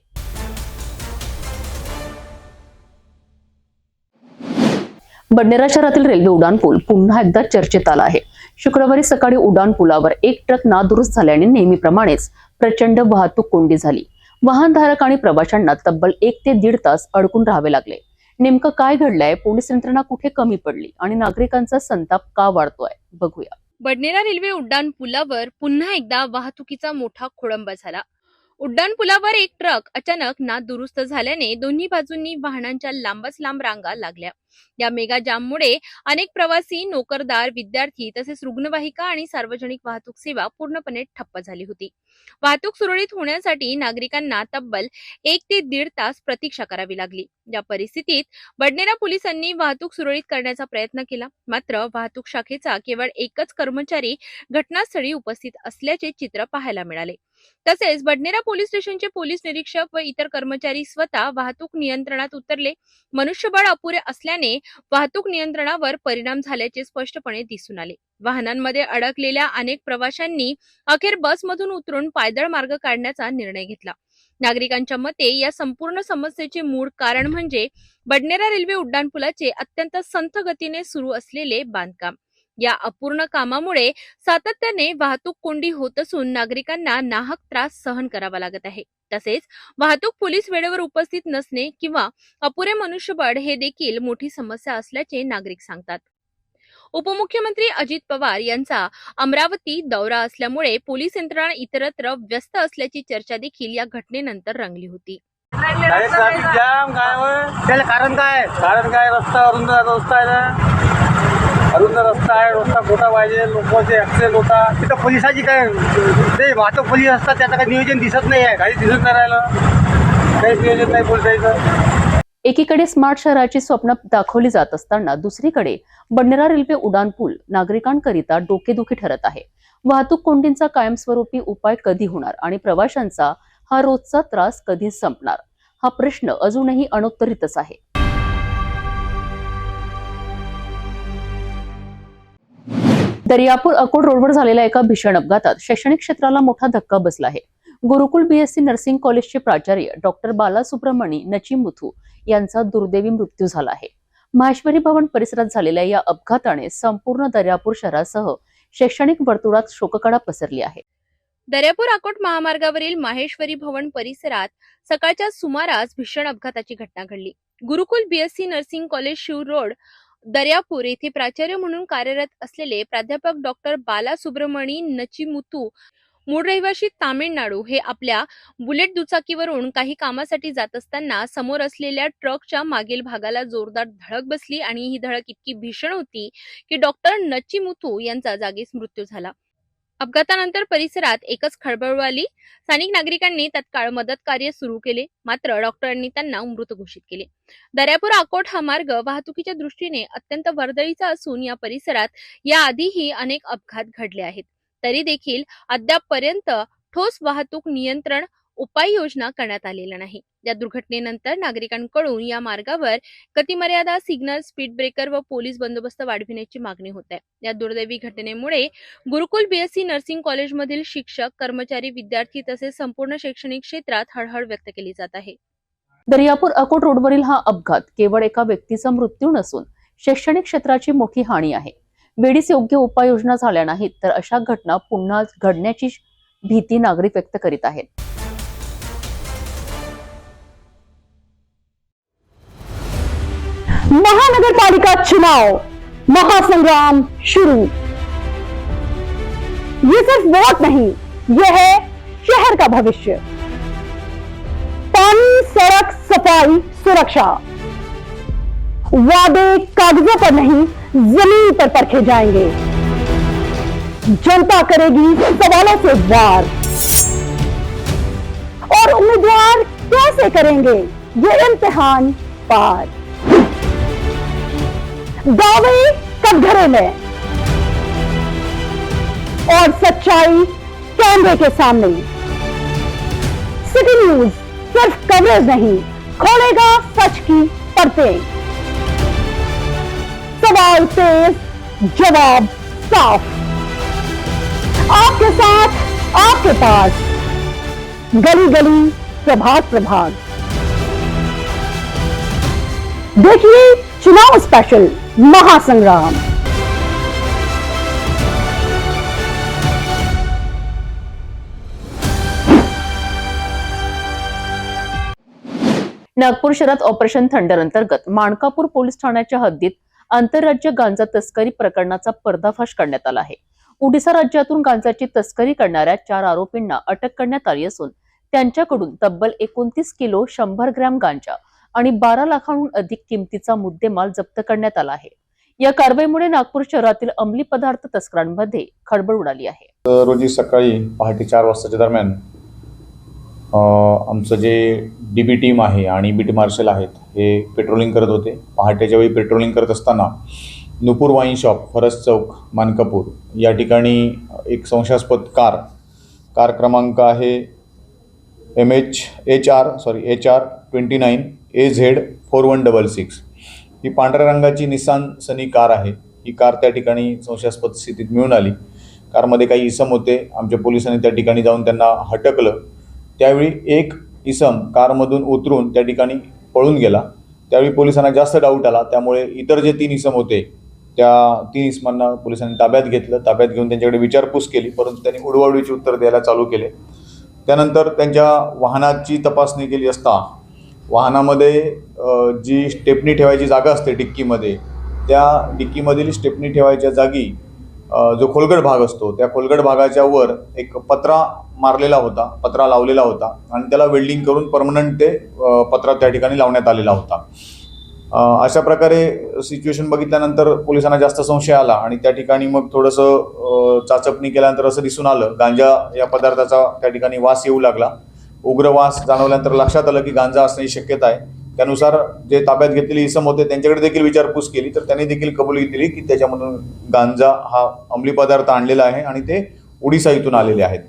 बडनेरा शहरातील रेल्वे उड्डाणपूल पुन्हा एकदा चर्चेत आला आहे. शुक्रवारी सकाळी उड्डाणपुलावर एक ट्रक नादुरुस्त झाल्याने नेहमीप्रमाणेच प्रचंड वाहतूक कोंडी झाली. वाहनधारक आणि प्रवाशांना तब्बल 1 ते 1.5 तास अडकून राहावे लागले. नेमकं काय घडलंय, पोलीस यंत्रणा कुठे कमी पडली आणि नागरिकांचा संताप का वाढतोय, बघूया. बडनेरा रेल्वे उड्डाण पुलावर पुन्हा एकदा वाहतुकीचा मोठा खोळंबा झाला. उड्डाण पुलावर एक ट्रक अचानक नादुरुस्त झाल्याने दोन्ही बाजूंनी वाहनांच्या लांबच लांब रांगा लागल्या. या मेगा जाममुळे अनेक प्रवासी, नोकरदार, विद्यार्थी तसेच रुग्णवाहिका आणि सार्वजनिक वाहतूक सेवा पूर्णपणे ठप्प झाली होती. वाहतूक सुरळीत होण्यासाठी नागरिकांना तब्बल 1 ते 1.5 तास प्रतीक्षा करावी लागली. या परिस्थितीत बडनेरा पोलिसांनी वाहतूक सुरळीत करण्याचा प्रयत्न केला. मात्र वाहतूक शाखेचा केवळ एकच कर्मचारी घटनास्थळी उपस्थित असल्याचे चित्र पाहायला मिळाले. तसेच बडनेरा पोलीस स्टेशनचे पोलीस निरीक्षक व इतर कर्मचारी स्वतः वाहतूक नियंत्रणात उतरले. मनुष्यबळ अपुरे असल्याने वाहतूक नियंत्रणावर परिणाम झाल्याचे स्पष्टपणे दिसून आले. वाहनांमध्ये अडकलेल्या अनेक प्रवाशांनी अखेर बसमधून उतरून पायदळ मार्ग काढण्याचा निर्णय घेतला. नागरिकांच्या मते या संपूर्ण समस्येचे मूळ कारण म्हणजे बडनेरा रेल्वे उड्डाणपुलाचे अत्यंत संथ गतीने सुरू असलेले बांधकाम. या अपूर्ण कामामुळे सातत्याने वाहतूक कोंडी होत असून नागरिकांना नाहक त्रास सहन करावा लागत आहे. तसेच वाहतूक पोलीस वेळेवर उपस्थित नसणे किंवा अपुरे मनुष्यबळ हे देखील मोठी समस्या असल्याचे नागरिक सांगतात. उपमुख्यमंत्री अजित पवार यांचा अमरावती दौरा असल्यामुळे पोलीस यंत्रणा इतरत्र व्यस्त असल्याची चर्चा देखील या घटनेनंतर रंगली होती. ट्रॅफिक जाम त्याला कारण काय? रस्ता रस्ता आहे ना, अरुंद रस्ता आहे, रस्ता खोटा पाहिजे, लोकांचे ऍक्सिडेंट होता. तिथं पोलिसाची काय ते वाहतूक पोलीस असतात, त्याचं काही नियोजन दिसत नाही आहे, काही दिसत नाही राहिलं, काहीच नियोजन नाही पोलिसांचं. एकीकडे स्मार्ट शहराची स्वप्न दाखवली जात असताना दुसरीकडे बडनेरा रेल्वे उड्डाणपूल नागरिकांकरिता डोकेदुखी ठरत आहे. वाहतूक कोंडींचा कायमस्वरूपी उपाय कधी होणार आणि प्रवाशांचा हा रोजचा त्रास कधी संपणार, हा प्रश्न अजूनही अनुत्तरितच आहे. दर्यापूर अकोट रोडवर झालेल्या एका भीषण अपघातात शैक्षणिक क्षेत्राला मोठा धक्का बसला आहे. गुरुकुल BSc नर्सिंग कॉलेजचे प्राचार्य डॉक्टर बालासुब्रमणी नचिमुथू यांचा दुर्दैवी मृत्यू झाला आहे. माहेश्वरी भवन परिसरात झालेल्या या अपघाताने संपूर्ण दर्यापूर शहरासह शैक्षणिक वर्तुळात शोककळा पसरली आहे. दर्यापूर अकोट महामार्गावरील माहेश्वरी भवन परिसरात सकाळच्या सुमारास भीषण अपघाताची घटना घडली. Gurukul BSc nursing college Shiv road Daryapur येथे प्राचार्य म्हणून कार्यरत असलेले प्राध्यापक डॉक्टर बालासुब्रमणी नचिमुथू, मूळ रहिवासी तामिळनाडू, हे आपल्या बुलेट दुचाकीवरून काही कामासाठी जात असताना समोर असलेल्या ट्रकच्या मागील भागाला जोरदार धडक बसली आणि ही धडक इतकी भीषण होती की डॉक्टर नचिमुथू यांचा जागीच मृत्यू झाला. अपघातानंतर परिसरात एकच खळबळ उडाली. स्थानिक नागरिकांनी तत्काळ मदत कार्य सुरू केले, मात्र डॉक्टरांनी त्यांना मृत घोषित केले. दर्यापूर अकोट हा मार्ग वाहतुकीच्या दृष्टीने अत्यंत वर्दळीचा असून या परिसरात याआधीही अनेक अपघात घडले आहेत. तरी देखील अद्यापपर्यंत ठोस वाहतूक नियंत्रण उपाययोजना करण्यात आलेल्या नाही. या दुर्घटनेनंतर नागरिकांकडून या मार्गावर गतिमर्यादा, सिग्नल, स्पीड ब्रेकर व पोलीस बंदोबस्त वाढविण्याची मागणी होत आहे. या दुर्दैवी घटनेमुळे गुरुकुल BSc नर्सिंग कॉलेजमधील शिक्षक, कर्मचारी, विद्यार्थी तसेच संपूर्ण शैक्षणिक क्षेत्रात हळहळ व्यक्त केली जात आहे. दर्यापूर अकोट रोडवरील हा अपघात केवळ एका व्यक्तीचा मृत्यू नसून शैक्षणिक क्षेत्राची मोठी हानी आहे. वेळीच योग्य उपाययोजना झाल्या नाहीत तर अशा घटना पुन्हा घडण्याची भीती नागरिक व्यक्त करीत आहेत. महानगरपालिका चुनाव महासंग्राम शुरू. ये सिर्फ वोट नहीं, ये है शहर का भविष्य. पानी, सड़क, सफाई, सुरक्षा. वादे कागजों पर नहीं, जमीन पर परखे जाएंगे. जनता करेगी सवालों से वार और उम्मीदवार कैसे करेंगे ये इम्तिहान पार. दावे कटघरे में और सच्चाई कैमरे के सामने. सिटी न्यूज सिर्फ कवरेज नहीं, खोलेगा सच की परतें. सवाल तेज, जवाब साफ. आपके साथ, आपके पास, गली गली, प्रभाग प्रभाग. देखिए चुनाव स्पेशल महासंग्राम। नागपूर शहरात ऑपरेशन थंडर अंतर्गत माणकापूर पोलीस ठाण्याच्या हद्दीत आंतरराज्य गांजा तस्करी प्रकरणाचा पर्दाफाश करण्यात आला आहे। ओडिशा राज्यातून गांजाची तस्करी करणाऱ्या 4 आरोपींना अटक करण्यात आली असून त्यांच्याकडून तब्बल 29 किलो 100 ग्रॅम गांजा आणि 12 लाखांहून अधिक किमतीचा मुद्देमाल जप्त करण्यात आला आहे। या कारवाईमुळे नागपूर शहरातील अंमली पदार्थ तस्करांमध्ये खळबळ उडाली आहे। रोजी सकाळी पहाटे 4 वाजताच्या दरम्यान आमचं जे DB टीम आहे आणि बीटी मार्शल आहेत हे पेट्रोलिंग करत होते। पहाटेच्या वेळी पेट्रोलिंग करत असताना नुपूर वाईन शॉप, फरस चौक, मानकापूर या ठिकाणी एक संशयास्पद कार क्रमांक आहे HR 29 AZ 4166 ही पांढऱ्या रंगाची निसान सनी कार आहे। ही कार त्या ठिकाणी संशयास्पद स्थितीत मिळून आली। कारमध्ये काही इसम होते। आमच्या पोलिसांनी त्या ठिकाणी जाऊन त्यांना हटकलं। त्यावेळी एक इसम कारमधून उतरून त्या ठिकाणी पळून गेला। त्यावेळी पोलिसांना जास्त डाऊट आला, त्यामुळे इतर जे 3 इसम होते त्या 3 इसमांना पोलिसांनी ताब्यात घेतलं। ताब्यात घेऊन त्यांच्याकडे विचारपूस केली, परंतु त्यांनी उडवाउडवीची उत्तर द्यायला चालू केले। त्यानंतर त्यांच्या वाहनाची तपासणी केली असता वाहनामध्ये जी स्टेपनी ठेवायची जागा असते डिक्कीमध्ये, त्या डिक्कीमधील स्टेपनी ठेवायच्या जागी जो खोलगट भाग असतो त्या खोलगट भागाच्या वर एक पत्रा लावलेला होता आणि त्याला वेल्डिंग करून परमनंट ते पत्रा त्या ठिकाणी लावण्यात आलेला होता। अशा प्रकारे सिच्युएशन बघितल्यानंतर पोलिसांना जास्त संशय आला आणि त्या ठिकाणी मग थोडंसं चाचपणी केल्यानंतर असं दिसून आलं गांजा या पदार्थाचा त्या ठिकाणी वास येऊ लागला। उग्र वास जाणवल्यानंतर लक्षात आलं की गांजा असण्याची शक्यता आहे। त्यानुसार जे ताब्यात घेतलेले इसम होते त्यांच्याकडे देखील विचारपूस केली, तर त्यांनी देखील कबुली दिली की त्याच्यामधून गांजा हा अंमली पदार्थ आणलेला आहे आणि ते ओडिशा इथून आलेले आहेत।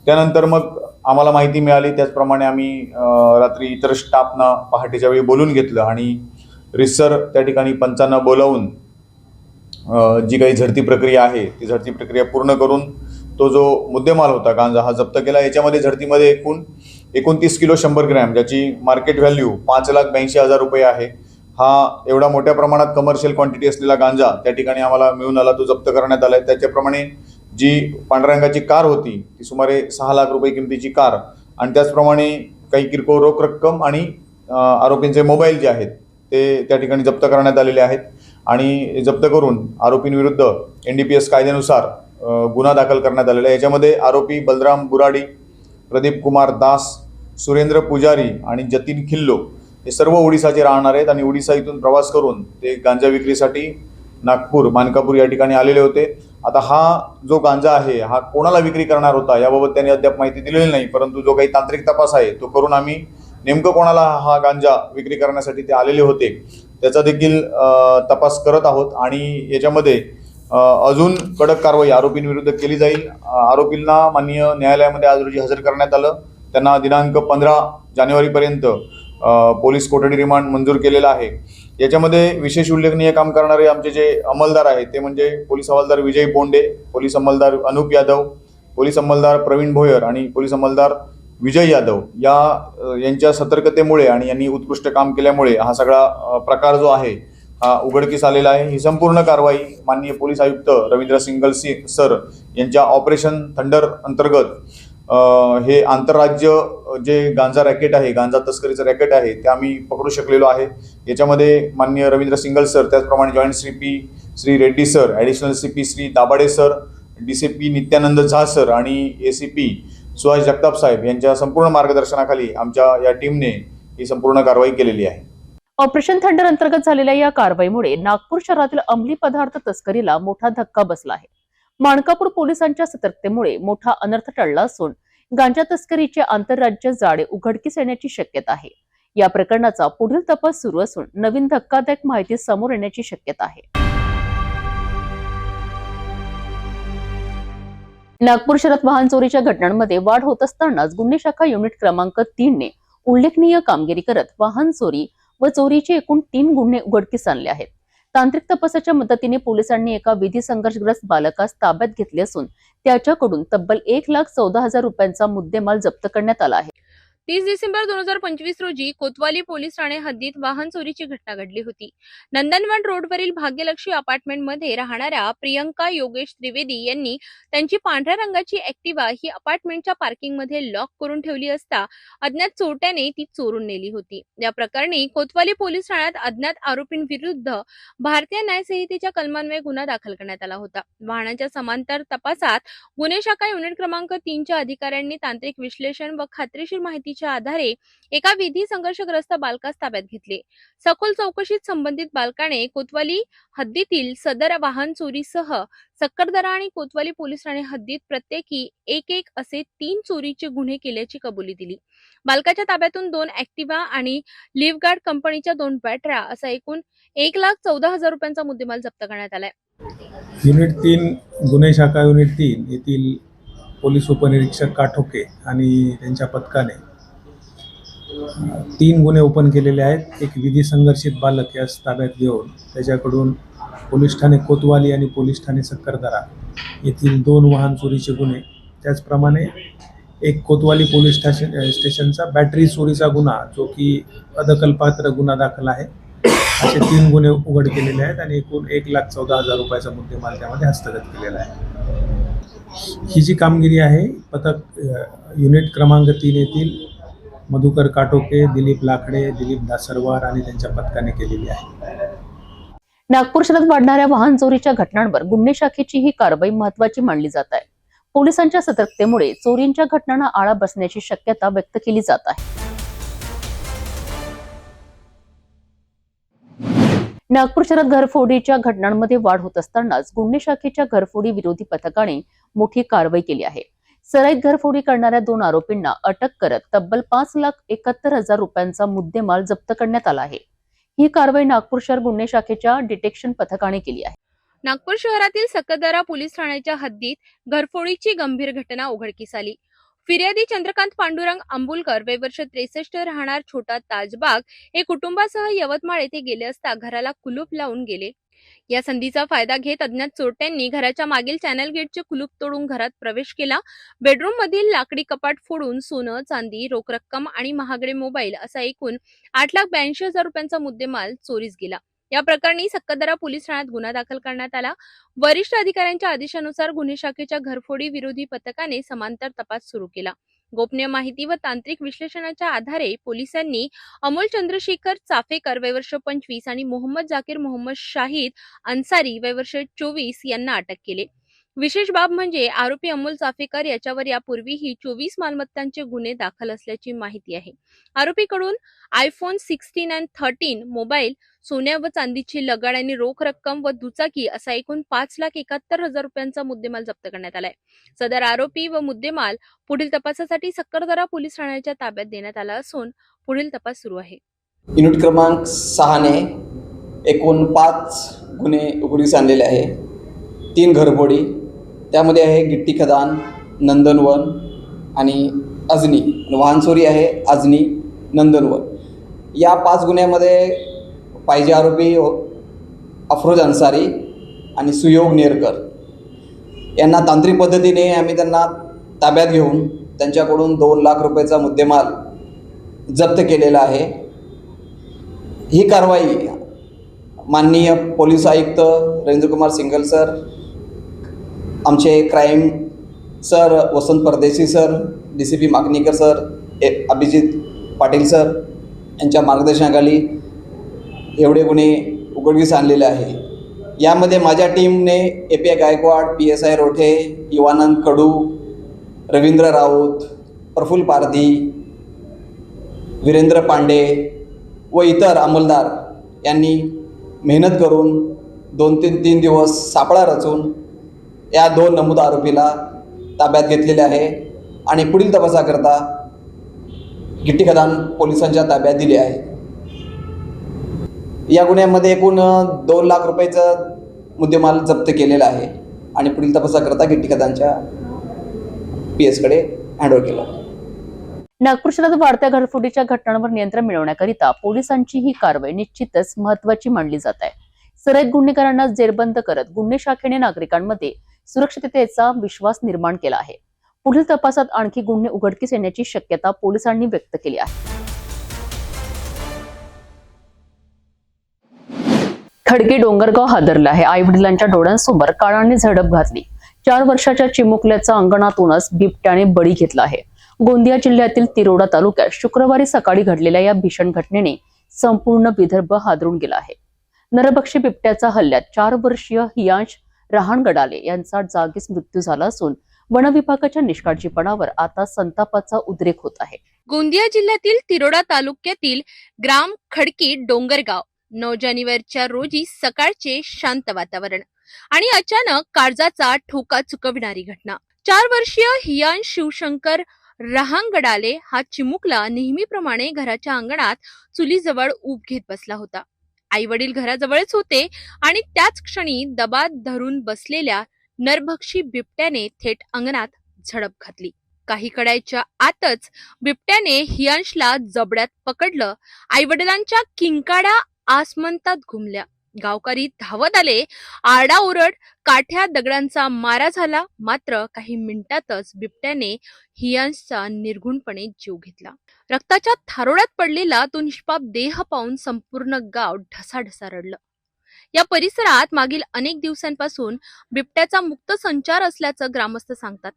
त्यानंतर मग आम्हाला माहिती मिळाली, त्याचप्रमाणे आम्ही रात्री इतर स्टाफना पहाटेच्या वेळी बोलून घेतलं आणि रिसर त्या ठिकाणी पंचांना बोलावून जी काही झडती प्रक्रिया आहे ती झडती प्रक्रिया पूर्ण करून तो जो मुद्देमाल होता गांजा हा जप्त केला। याच्यामध्ये झडतीमध्ये एकूण 29 किलो 100 ग्रॅम ज्याची मार्केट व्हॅल्यू 5,82,000 रुपये आहे। हा एवढा मोठ्या प्रमाणात कमर्शियल क्वांटिटी असलेला गांजा त्या ठिकाणी आम्हाला मिळून आला, तो जप्त करण्यात आला आहे। त्याच्याप्रमाणे जी पांढऱ्या रंगाची कार होती ती सुमारे 6 लाख रुपये किमतीची कार आणि त्याचप्रमाणे काही किरकोळ रोख रक्कम आणि आरोपींचे मोबाईल जे आहेत ते त्या ठिकाणी जप्त करण्यात आलेले आहेत आणि जप्त करून आरोपींविरुद्ध NDPS कायद्यानुसार गुन्हा दाखल करण्यात आलेला आहे। याच्यामध्ये आरोपी बलराम बुराडी, प्रदीप कुमार दास, सुरेंद्र पुजारी आणि जतीन खिल्लो हे सर्व ओडिसाचे राहणार आहेत आणि ओडिसा इथून प्रवास करून ते गांजा विक्रीसाठी नागपूर, मानकापूर या ठिकाणी आलेले होते। आता हा जो गांजा आहे हा कोणाला विक्री करणार होता याबाबत त्यांनी अद्याप माहिती दिलेली नाही, परंतु जो काही तांत्रिक तपास आहे तो करून आम्ही नेमकं कोणाला हा गांजा विक्री करण्यासाठी ते आलेले होते त्याचा देखील तपास करत आहोत आणि याच्यामध्ये अजून कडक कारवाई आरोपींविरुद्ध केली जाईल। आरोपींना माननीय न्यायालयामध्ये आज रोजी हजर करण्यात आलं। त्यांना दिनांक 15 जानेवारीपर्यंत पोलीस कोठडी रिमांड मंजूर केलेला आहे। याच्यामध्ये विशेष उल्लेखनीय काम करणारे आमचे जे अंमलदार आहेत ते म्हणजे पोलीस अंमलदार विजय बोंडे, पोलीस अंमलदार अनूप यादव, पोलीस अंमलदार प्रवीण भोयर आणि पोलीस अंमलदार विजय यादव यांच्या सतर्कतेमुळे आणि यांनी उत्कृष्ट काम केल्यामुळे हा सगळा प्रकार जो आहे हा उघडकीस आलेला आहे। ही संपूर्ण कारवाई माननीय पोलीस आयुक्त रवींद्र सिंगल सर यांच्या ऑपरेशन थंडर अंतर्गत हे आंतरराज्य जे गांजा रॅकेट आहे, गांजा तस्करीचं रॅकेट आहे ते आम्ही पकडू शकलेलो आहे। याच्यामध्ये माननीय रवींद्र सिंगल सर, त्याचप्रमाणे joint CP Shri Reddy sir, additional CP Shri Dabhade sir, DCP Nityanand झा सर आणि ACP सुहास जगताप साहेब यांच्या संपूर्ण मार्गदर्शनाखाली आमच्या या टीमने ही संपूर्ण कारवाई केलेली आहे। ऑपरेशन थंडर अंतर्गत झालेल्या या कारवाईमुळे नागपूर शहरातील अंमली पदार्थ तस्करीला मोठा धक्का बसला आहे। माणकापूर पोलिसांच्या सतर्कतेमुळे मोठा अनर्थ टळला असून गांजा तस्करीचे आंतरराज्य जाळे उघडकीस येण्याची शक्यता आहे। या प्रकरणाचा पुढील तपास सुरू असून नवीन धक्कादायक माहिती समोर येण्याची शक्यता आहे। नागपूर शहरात वाहन चोरीच्या घटनांमध्ये वाढ होत असतानाच गुन्हे शाखा युनिट क्रमांक 3 ने उल्लेखनीय कामगिरी करत वाहन चोरी व चोरीचे एकूण 3 गुन्हे उघडकीस आणले आहेत। तांत्रिक तपासाच्या मदतीने पोलिसांनी एका विधी संघर्षग्रस्त बालकास ताब्यात घेतले असून त्याच्याकडून तब्बल 1,14,000 रुपयांचा मुद्देमाल जप्त करण्यात आला आहे। 30 डिसेंबर 2025 रोजी कोतवाली पोलीस ठाणे हद्दीत वाहन चोरीची घटना घडली होती. नंदनवन रोडवरील भाग्यलक्ष्मी अपार्टमेंटमध्ये राहणाऱ्या प्रियंका योगेश त्रिवेदी यांनी त्यांची पांढऱ्या रंगाची ऍक्टिवा ही अपार्टमेंटच्या पार्किंगमध्ये लॉक करून ठेवली असता अज्ञात चोरट्याने ती चोरून नेली होती. या प्रकरणी कोतवाली पोलीस ठाण्यात अज्ञात आरोपींविरुद्ध भारतीय न्याय संहितेच्या कलमान्वये गुन्हा दाखल करण्यात आला होता. वाहनाच्या समांतर तपासात गुन्हे शाखा युनिट क्रमांक 3च्या अधिकाऱ्यांनी तांत्रिक विश्लेषण व खात्रीशीर माहितीच्या आधारे एका विधी संघर्षग्रस्त बालकास ताब्यात घेतले. सखोल चौकशीत संबंधित बालकाने कोतवाली हद्दीतील सदर वाहन चोरीसह सक्करदरा आणि कोतवाली पोलीस ठाणे हद्दीत प्रत्येकी एक असे 3 चोरीचे गुन्हे केल्याची कबुली दिली. बालकाच्या ताब्यातून 2 ऍक्टिवा आणि लिव्हगार्ड कंपनीच्या 2 बॅटऱ्या असा एकूण 1,14,000 रुपयांचा मुद्देमाल जप्त करण्यात आलाय. युनिट 3 गुन्हे शाखा युनिट 3 येथील पोलीस उपनिरीक्षक काठोके आणि त्यांच्या पथकाने 3 गुन्हे ओपन केलेले आहेत. एक विधी संघर्षित बालक यास ताब्यात घेऊन त्याच्याकडून पोलीस ठाणे कोतवाली आणि पोलीस ठाणे सक्करदरा येथील 2 वाहन चोरीचे गुन्हे, त्याचप्रमाणे एक कोतवाली पोलीस स्टेशनचा बॅटरी चोरीचा गुन्हा जो की अदखलपात्र गुन्हा दाखल आहे, असे 3 गुन्हे उघड केलेले आहेत आणि एकूण 1,14,000 रुपयाचा मुद्देमाल त्यामध्ये हस्तगत केलेला आहे. ही जी कामगिरी आहे पथक युनिट क्रमांक 3 येथील मधुकर काटोके, दिलीप लाकडे, दिलीप दासरवार आणि त्यांच्या पथकाने केलेली आहे. नागपूर शहरात वाढणाऱ्या वाहन चोरीच्या घटनांवर गुन्हे शाखेची ही कारवाई महत्त्वाची मानली जात आहे. पोलिसांच्या सतर्कतेमुळे चोरींच्या घटनांना आळा बसण्याची शक्यता व्यक्त केली जात आहे. नागपूर शहरात घरफोडीच्या घटनांमध्ये वाढ होत असतानाच गुन्हे शाखेच्या घरफोडी विरोधी पथकाने मोठी कारवाई केली आहे. सराईत घरफोडी करणाऱ्या 2 आरोपींना अटक करत तब्बल 5,71,000 रुपयांचा मुद्देमाल जप्त करण्यात आला आहे. ही कारवाई नागपूर शहर गुन्हे शाखेच्या डिटेक्शन पथकाने केली आहे. नागपूर शहरातील सक्करदरा पोलीस ठाण्याच्या हद्दीत घरफोडीची गंभीर घटना उघडकीस आली. फिर्यादी चंद्रकांत पांडुरंग अंबुलकर वय वर्ष 63 राहणार छोटा ताजबाग हे कुटुंबासह यवतमाळ येथे गेले असता घराला कुलूप लावून गेले. या संधीचा फायदा घेत अज्ञात चोरट्यांनी घराच्या मागील चॅनल गेटचे कुलूप तोडून घरात प्रवेश केला. बेडरूम मधील लाकडी कपाट फोडून सोनं, चांदी, रोख रक्कम आणि महागडे मोबाईल असा एकूण 8,82,000 रुपयांचा मुद्देमाल चोरीस गेला. या प्रकरणी सक्करदरा पोलीस ठाण्यात गुन्हा दाखल करण्यात आला. वरिष्ठ अधिकाऱ्यांच्या आदेशानुसार गुन्हे शाखेच्या घरफोडी विरोधी पथकाने समांतर तपास सुरू केला. गोपनीय माहिती व तांत्रिक विश्लेषणाच्या आधारे पोलिसांनी अमोल चंद्रशेखर चाफेकर वय वर्ष 25 आणि मोहम्मद जाकीर मोहम्मद शाहिद अन्सारी वय वर्ष 24 यांना अटक केले. विशेष बाब म्हणजे आरोपी अमोल चाफेकर याच्यावर यापूर्वीही 24 मालमत्तांचे गुन्हे दाखल असल्याची माहिती आहे. आरोपीकडून आयफोन 16 आणि 13 मोबाईल, सोन्या व चांदीची लगाड आणि रोख रक्कम व दुचाकी असा एकूण 5,71,000 रुपयांचा मुद्देमाल जप्त करण्यात आलाय. सदर आरोपी व मुद्देमाल पुढील तपासासाठी सक्करदरा पोलीस ठाण्याच्या ताब्यात देण्यात आला असून पुढील तपास सुरू आहे. युनिट क्रमांक 6 ने एकूण 5 गुन्हे उघडकीस आणलेले आहे. 3 घरफोडी, त्यामध्ये आहे गिट्टी खदान, नंदनवन आणि अजनी. वाहन चोरी आहे अजनी, नंदनवन. या 5 गुन्ह्यामध्ये पाहिजे आरोपी अफरोज अन्सारी आणि सुयोग नेरकर यांना तांत्रिक पद्धतीने आम्ही त्यांना ताब्यात घेऊन त्यांच्याकडून 2 लाख रुपयाचा मुद्देमाल जप्त केलेला आहे. ही कारवाई माननीय पोलीस आयुक्त रवींद्रकुमार सिंगल सर, आमचे crime sir Vasant Pardeshi sir, DCP Makanikar sir, Abhijit Patil sir यांच्या मार्गदर्शनाखाली एवढे गुन्हे उघडकीस आणलेले आहे. यामध्ये माझ्या टीमने API गायकवाड, PSI रोठे, युवानंद कडू, रवींद्र राऊत, प्रफुल्ल पारधी, वीरेंद्र पांडे व इतर अंमलदार यांनी मेहनत करून 2-3 दिवस सापळा रचून या 2 नमूद आरोपीला ताब्यात घेतलेले आहे आणि पुढील तपासाकरता गिट्टी खदान पोलिसांच्या ताब्यात दिले आहे. या गुन्ह्यामध्ये एकूण 2 लाख रुपयाचा मुद्देमाल जप्त केलेला आहे आणि पुढील तपासाकरता गिट्टी खदानच्या PS कडे हँडओव्हर केला. नागपूर शहरात वाढत्या घरफोडीच्या घटनांवर नियंत्रण मिळवण्याकरिता पोलिसांची ही कारवाई निश्चितच महत्त्वाची मानली जात आहे. सराईत गुन्हेगारांना जेरबंद करत गुन्हे शाखेने नागरिकांमध्ये सुरक्षिततेचा विश्वास निर्माण केला आहे. पुढील तपासात आणखी गुन्हे उघडकीस येण्याची शक्यता पोलिसांनी व्यक्त केली आहे. खडकी डोंगरगाव हादरलं आहे. आई वडिलांच्या डोळ्यांसमोर काळाने झडप घातली. 4 वर्षाच्या चिमुकल्याचा अंगणातूनच बिबट्याने बळी घेतला आहे. गोंदिया जिल्ह्यातील तिरोडा तालुक्यात शुक्रवारी सकाळी घडलेल्या या भीषण घटनेने संपूर्ण विदर्भ हादरून गेला आहे. नरभक्षी बिबट्याचा हल्ल्यात 4 वर्षीय हियांश रहाणगडाले यांचा जागीच मृत्यू झाला असून वन विभागाच्या निष्काळजीपणावर आता संतापाचा उद्रेक होत आहे. गोंदिया जिल्ह्यातील तिरोडा तालुक्यातील ग्राम खडकी डोंगरगाव 9 जानेवारीच्या रोजी सकाळचे शांत वातावरण आणि अचानक काळजाचा ठोका चुकविणारी घटना. 4 वर्षीय हियांश शिवशंकर रहांगडाले हा चिमुकला नेहमीप्रमाणे घराच्या अंगणात चुलीजवळ ऊब घेत बसला होता. आई वडील घराजवळच होते आणि त्याच क्षणी दबात धरून बसलेल्या नरभक्षी बिबट्याने थेट अंगणात झडप घातली. काही कडायच्या आतच बिबट्याने हियांशला जबड्यात पकडलं. आई वडिलांच्या किंकाळ्या आसमंतात घुमल्या. गावकरी धावत आले. आरडाओरड, काठ्या दगडांचा मारा झाला. मात्र काही मिनिटातच बिबट्याने हियांशचा निर्घुणपणे जीव घेतला. रक्ताच्या थारोळ्यात पडलेला तो निष्पाप देह पाहून संपूर्ण गाव ढसाढसा रडलं. या परिसरात मागील अनेक दिवसांपासून बिबट्याचा मुक्त संचार असल्याचं ग्रामस्थ सांगतात.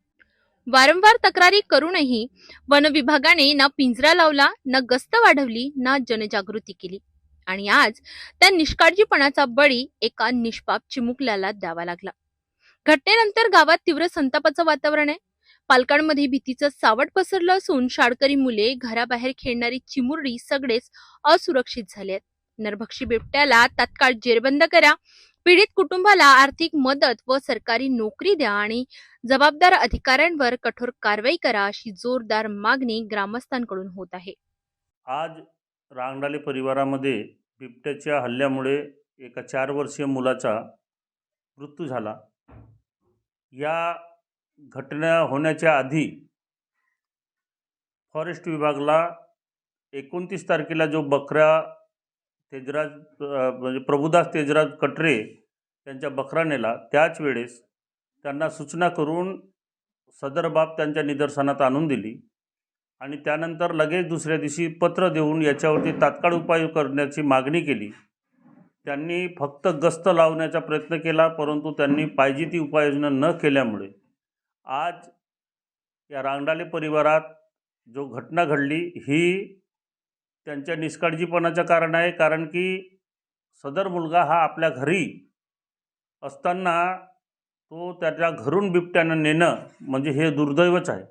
वारंवार तक्रारी करूनही वन विभागाने ना पिंजरा लावला, ना गस्त वाढवली, ना जनजागृती केली आणि आज त्या निष्काळजीपणाचा बळी एका निष्पाप चिमुकल्याला द्यावा लागला. घटनेनंतर गावात तीव्र संतापाचं वातावरण आहे. पालकांमध्ये भीतीचं सावट पसरलं असून शाळकरी मुले, घराबाहेर खेळणारी चिमुरडी सगळेच असुरक्षित झाले आहेत. नरभक्षी बिबट्याला तात्काळ जेरबंद करा, पीडित कुटुंबाला आर्थिक मदत व सरकारी नोकरी द्या आणि जबाबदार अधिकाऱ्यांवर कठोर कारवाई करा, अशी जोरदार मागणी ग्रामस्थांकडून होत आहे. आज रांगडाले परिवारामध्ये बिबट्याच्या हल्ल्यामुळे एका 4 वर्षीय मुलाचा मृत्यू झाला. या घटना होण्याच्या आधी फॉरेस्ट विभागाला 29 तारखेला जो बकरा तेजराज म्हणजे प्रभुदास तेजराज कटरे त्यांच्या बकरा नेला, त्याच वेळेस त्यांना सूचना करून सदर बाब त्यांच्या निदर्शनात आणून दिली आणि त्यानंतर लगेच दुसऱ्या दिवशी पत्र देऊन याच्यावरती तात्काळ उपाय करण्याची मागणी केली. त्यांनी फक्त गस्त लावण्याचा प्रयत्न केला, परंतु त्यांनी पाहिजे ती उपाययोजना न केल्यामुळे आज या रांगडाले परिवारात जो घटना घडली ही त्यांच्या निष्काळजीपणाचं कारण आहे. कारण की सदर मुलगा हा आपल्या घरी असताना तो त्याच्या घरून बिबट्यानं नेणं म्हणजे हे दुर्दैवच आहे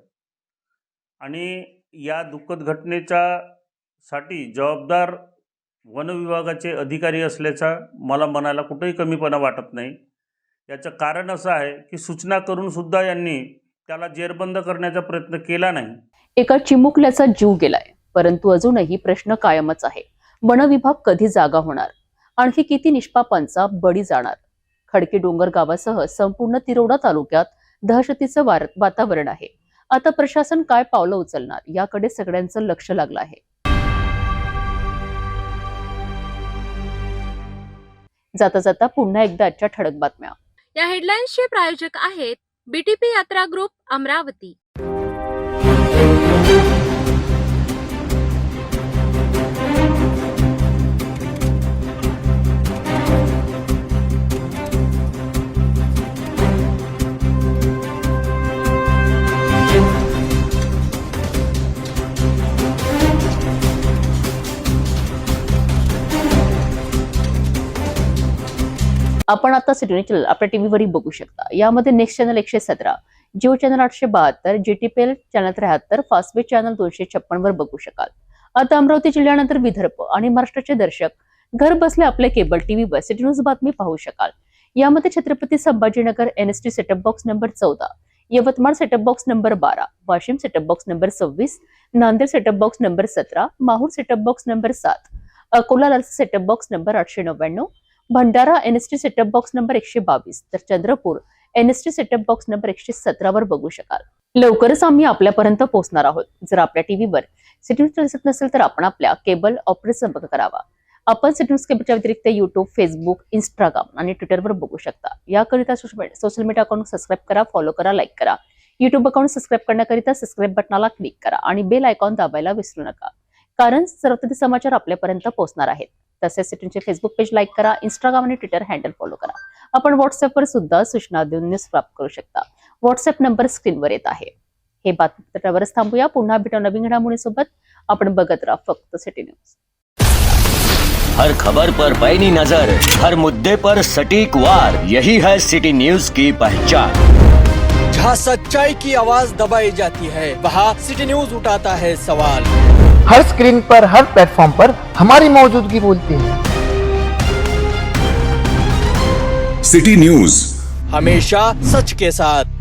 आणि या दुःखद घटनेच्यासाठी जबाबदार वन विभागाचे अधिकारी असल्याचा मला मनाला कुठेही कमीपणा वाटत नाही. याचं कारण असं आहे की सूचना करून सुद्धा यांनी त्याला जेरबंद करण्याचा प्रयत्न केला नाही. एका चिमुकल्याचा जीव गेलाय, परंतु अजूनही प्रश्न कायमच आहे. वन विभाग कधी जागा होणार? आणखी किती निष्पापांचा बळी जाणार? खडकी डोंगर गावासह संपूर्ण तिरोडा तालुक्यात दहशतीचं वातावरण आहे. आता प्रशासन काय पावलं उचलणार याकडे सगळ्यांचं लक्ष लागलं आहे. जाता जाता पुन्हा एकदा आजच्या ठळक बातम्या. या हेडलाईन्सचे प्रायोजक आहेत बीटीपी यात्रा ग्रुप अमरावती. आपण आता सिटी चॅनल आपल्या टीव्हीवरही बघू शकता. यामध्ये next channel 117, Jio channel 872, GTPL channel 73, Fastway channel 256 वर बघू शकाल. आता अमरावती जिल्ह्यानंतर विदर्भ आणि महाराष्ट्राचे दर्शक घर बसल्या आपल्या केबल टीव्हीवर सिटी न्यूज बातमी पाहू शकाल. यामध्ये Chhatrapati Sambhajinagar NST setup box number 14, Yavatmal setup box number 12, Washim setup box number 26, Nanded setup box number 17, Mahur setup box number 7, Akola लालसा setup box number 899, Bhandara NST setup box number 122, तर Chandrapur NST setup box number 117 वर बघू शकाल. लवकरच आम्ही आपल्यापर्यंत पोहोचणार आहोत. जर आपल्या टीव्हीवर सिटी न्यूज दिसत नसेल तर आपण आपल्या केबल ऑपरेटर संपर्क करावा. आपण सिटी न्यूज केबलच्या व्यतिरिक्त युट्यूब, फेसबुक, इंस्टाग्राम आणि ट्विटरवर बघू शकता. याकरिता सोशल मीडिया अकाउंट सबस्क्राईब करा, फॉलो करा, लाईक करा. युट्यूब अकाउंट सबस्क्राईब करण्याकरिता सबस्क्राईब बटनाला क्लिक करा आणि बेल आयकॉन दाबायला विसरू नका, कारण सर्वप्रथम समाचार आपल्यापर्यंत पोहोचणार आहेत. तसेच सिटीचे फेसबुक पेज लाईक करा, इंस्टाग्राम आणि ट्विटर हँडल फॉलो करा. आपण व्हॉट्सअपवर सुद्धा सूचना देऊन न्यूज प्राप्त करू शकता. व्हॉट्सअप नंबर स्क्रीनवर येत आहे. हे बातमीपत्रावरच थांबूया. पुन्हा भेटू नवीन घडामोडींसोबत. आपण बघत राहा फक्त सिटी न्यूज. हर खबर पर पैनी नजर, हर मुद्दे पर सटीक वार, यही है सिटी न्यूज की पहचान. जहाँ सच्चाई की आवाज दबाई जाती है, वहाँ सिटी न्यूज उठाता है सवाल. हर स्क्रीन पर, हर प्लेटफॉर्म पर हमारी मौजूदगी बोलती है. सिटी न्यूज हमेशा सच के साथ.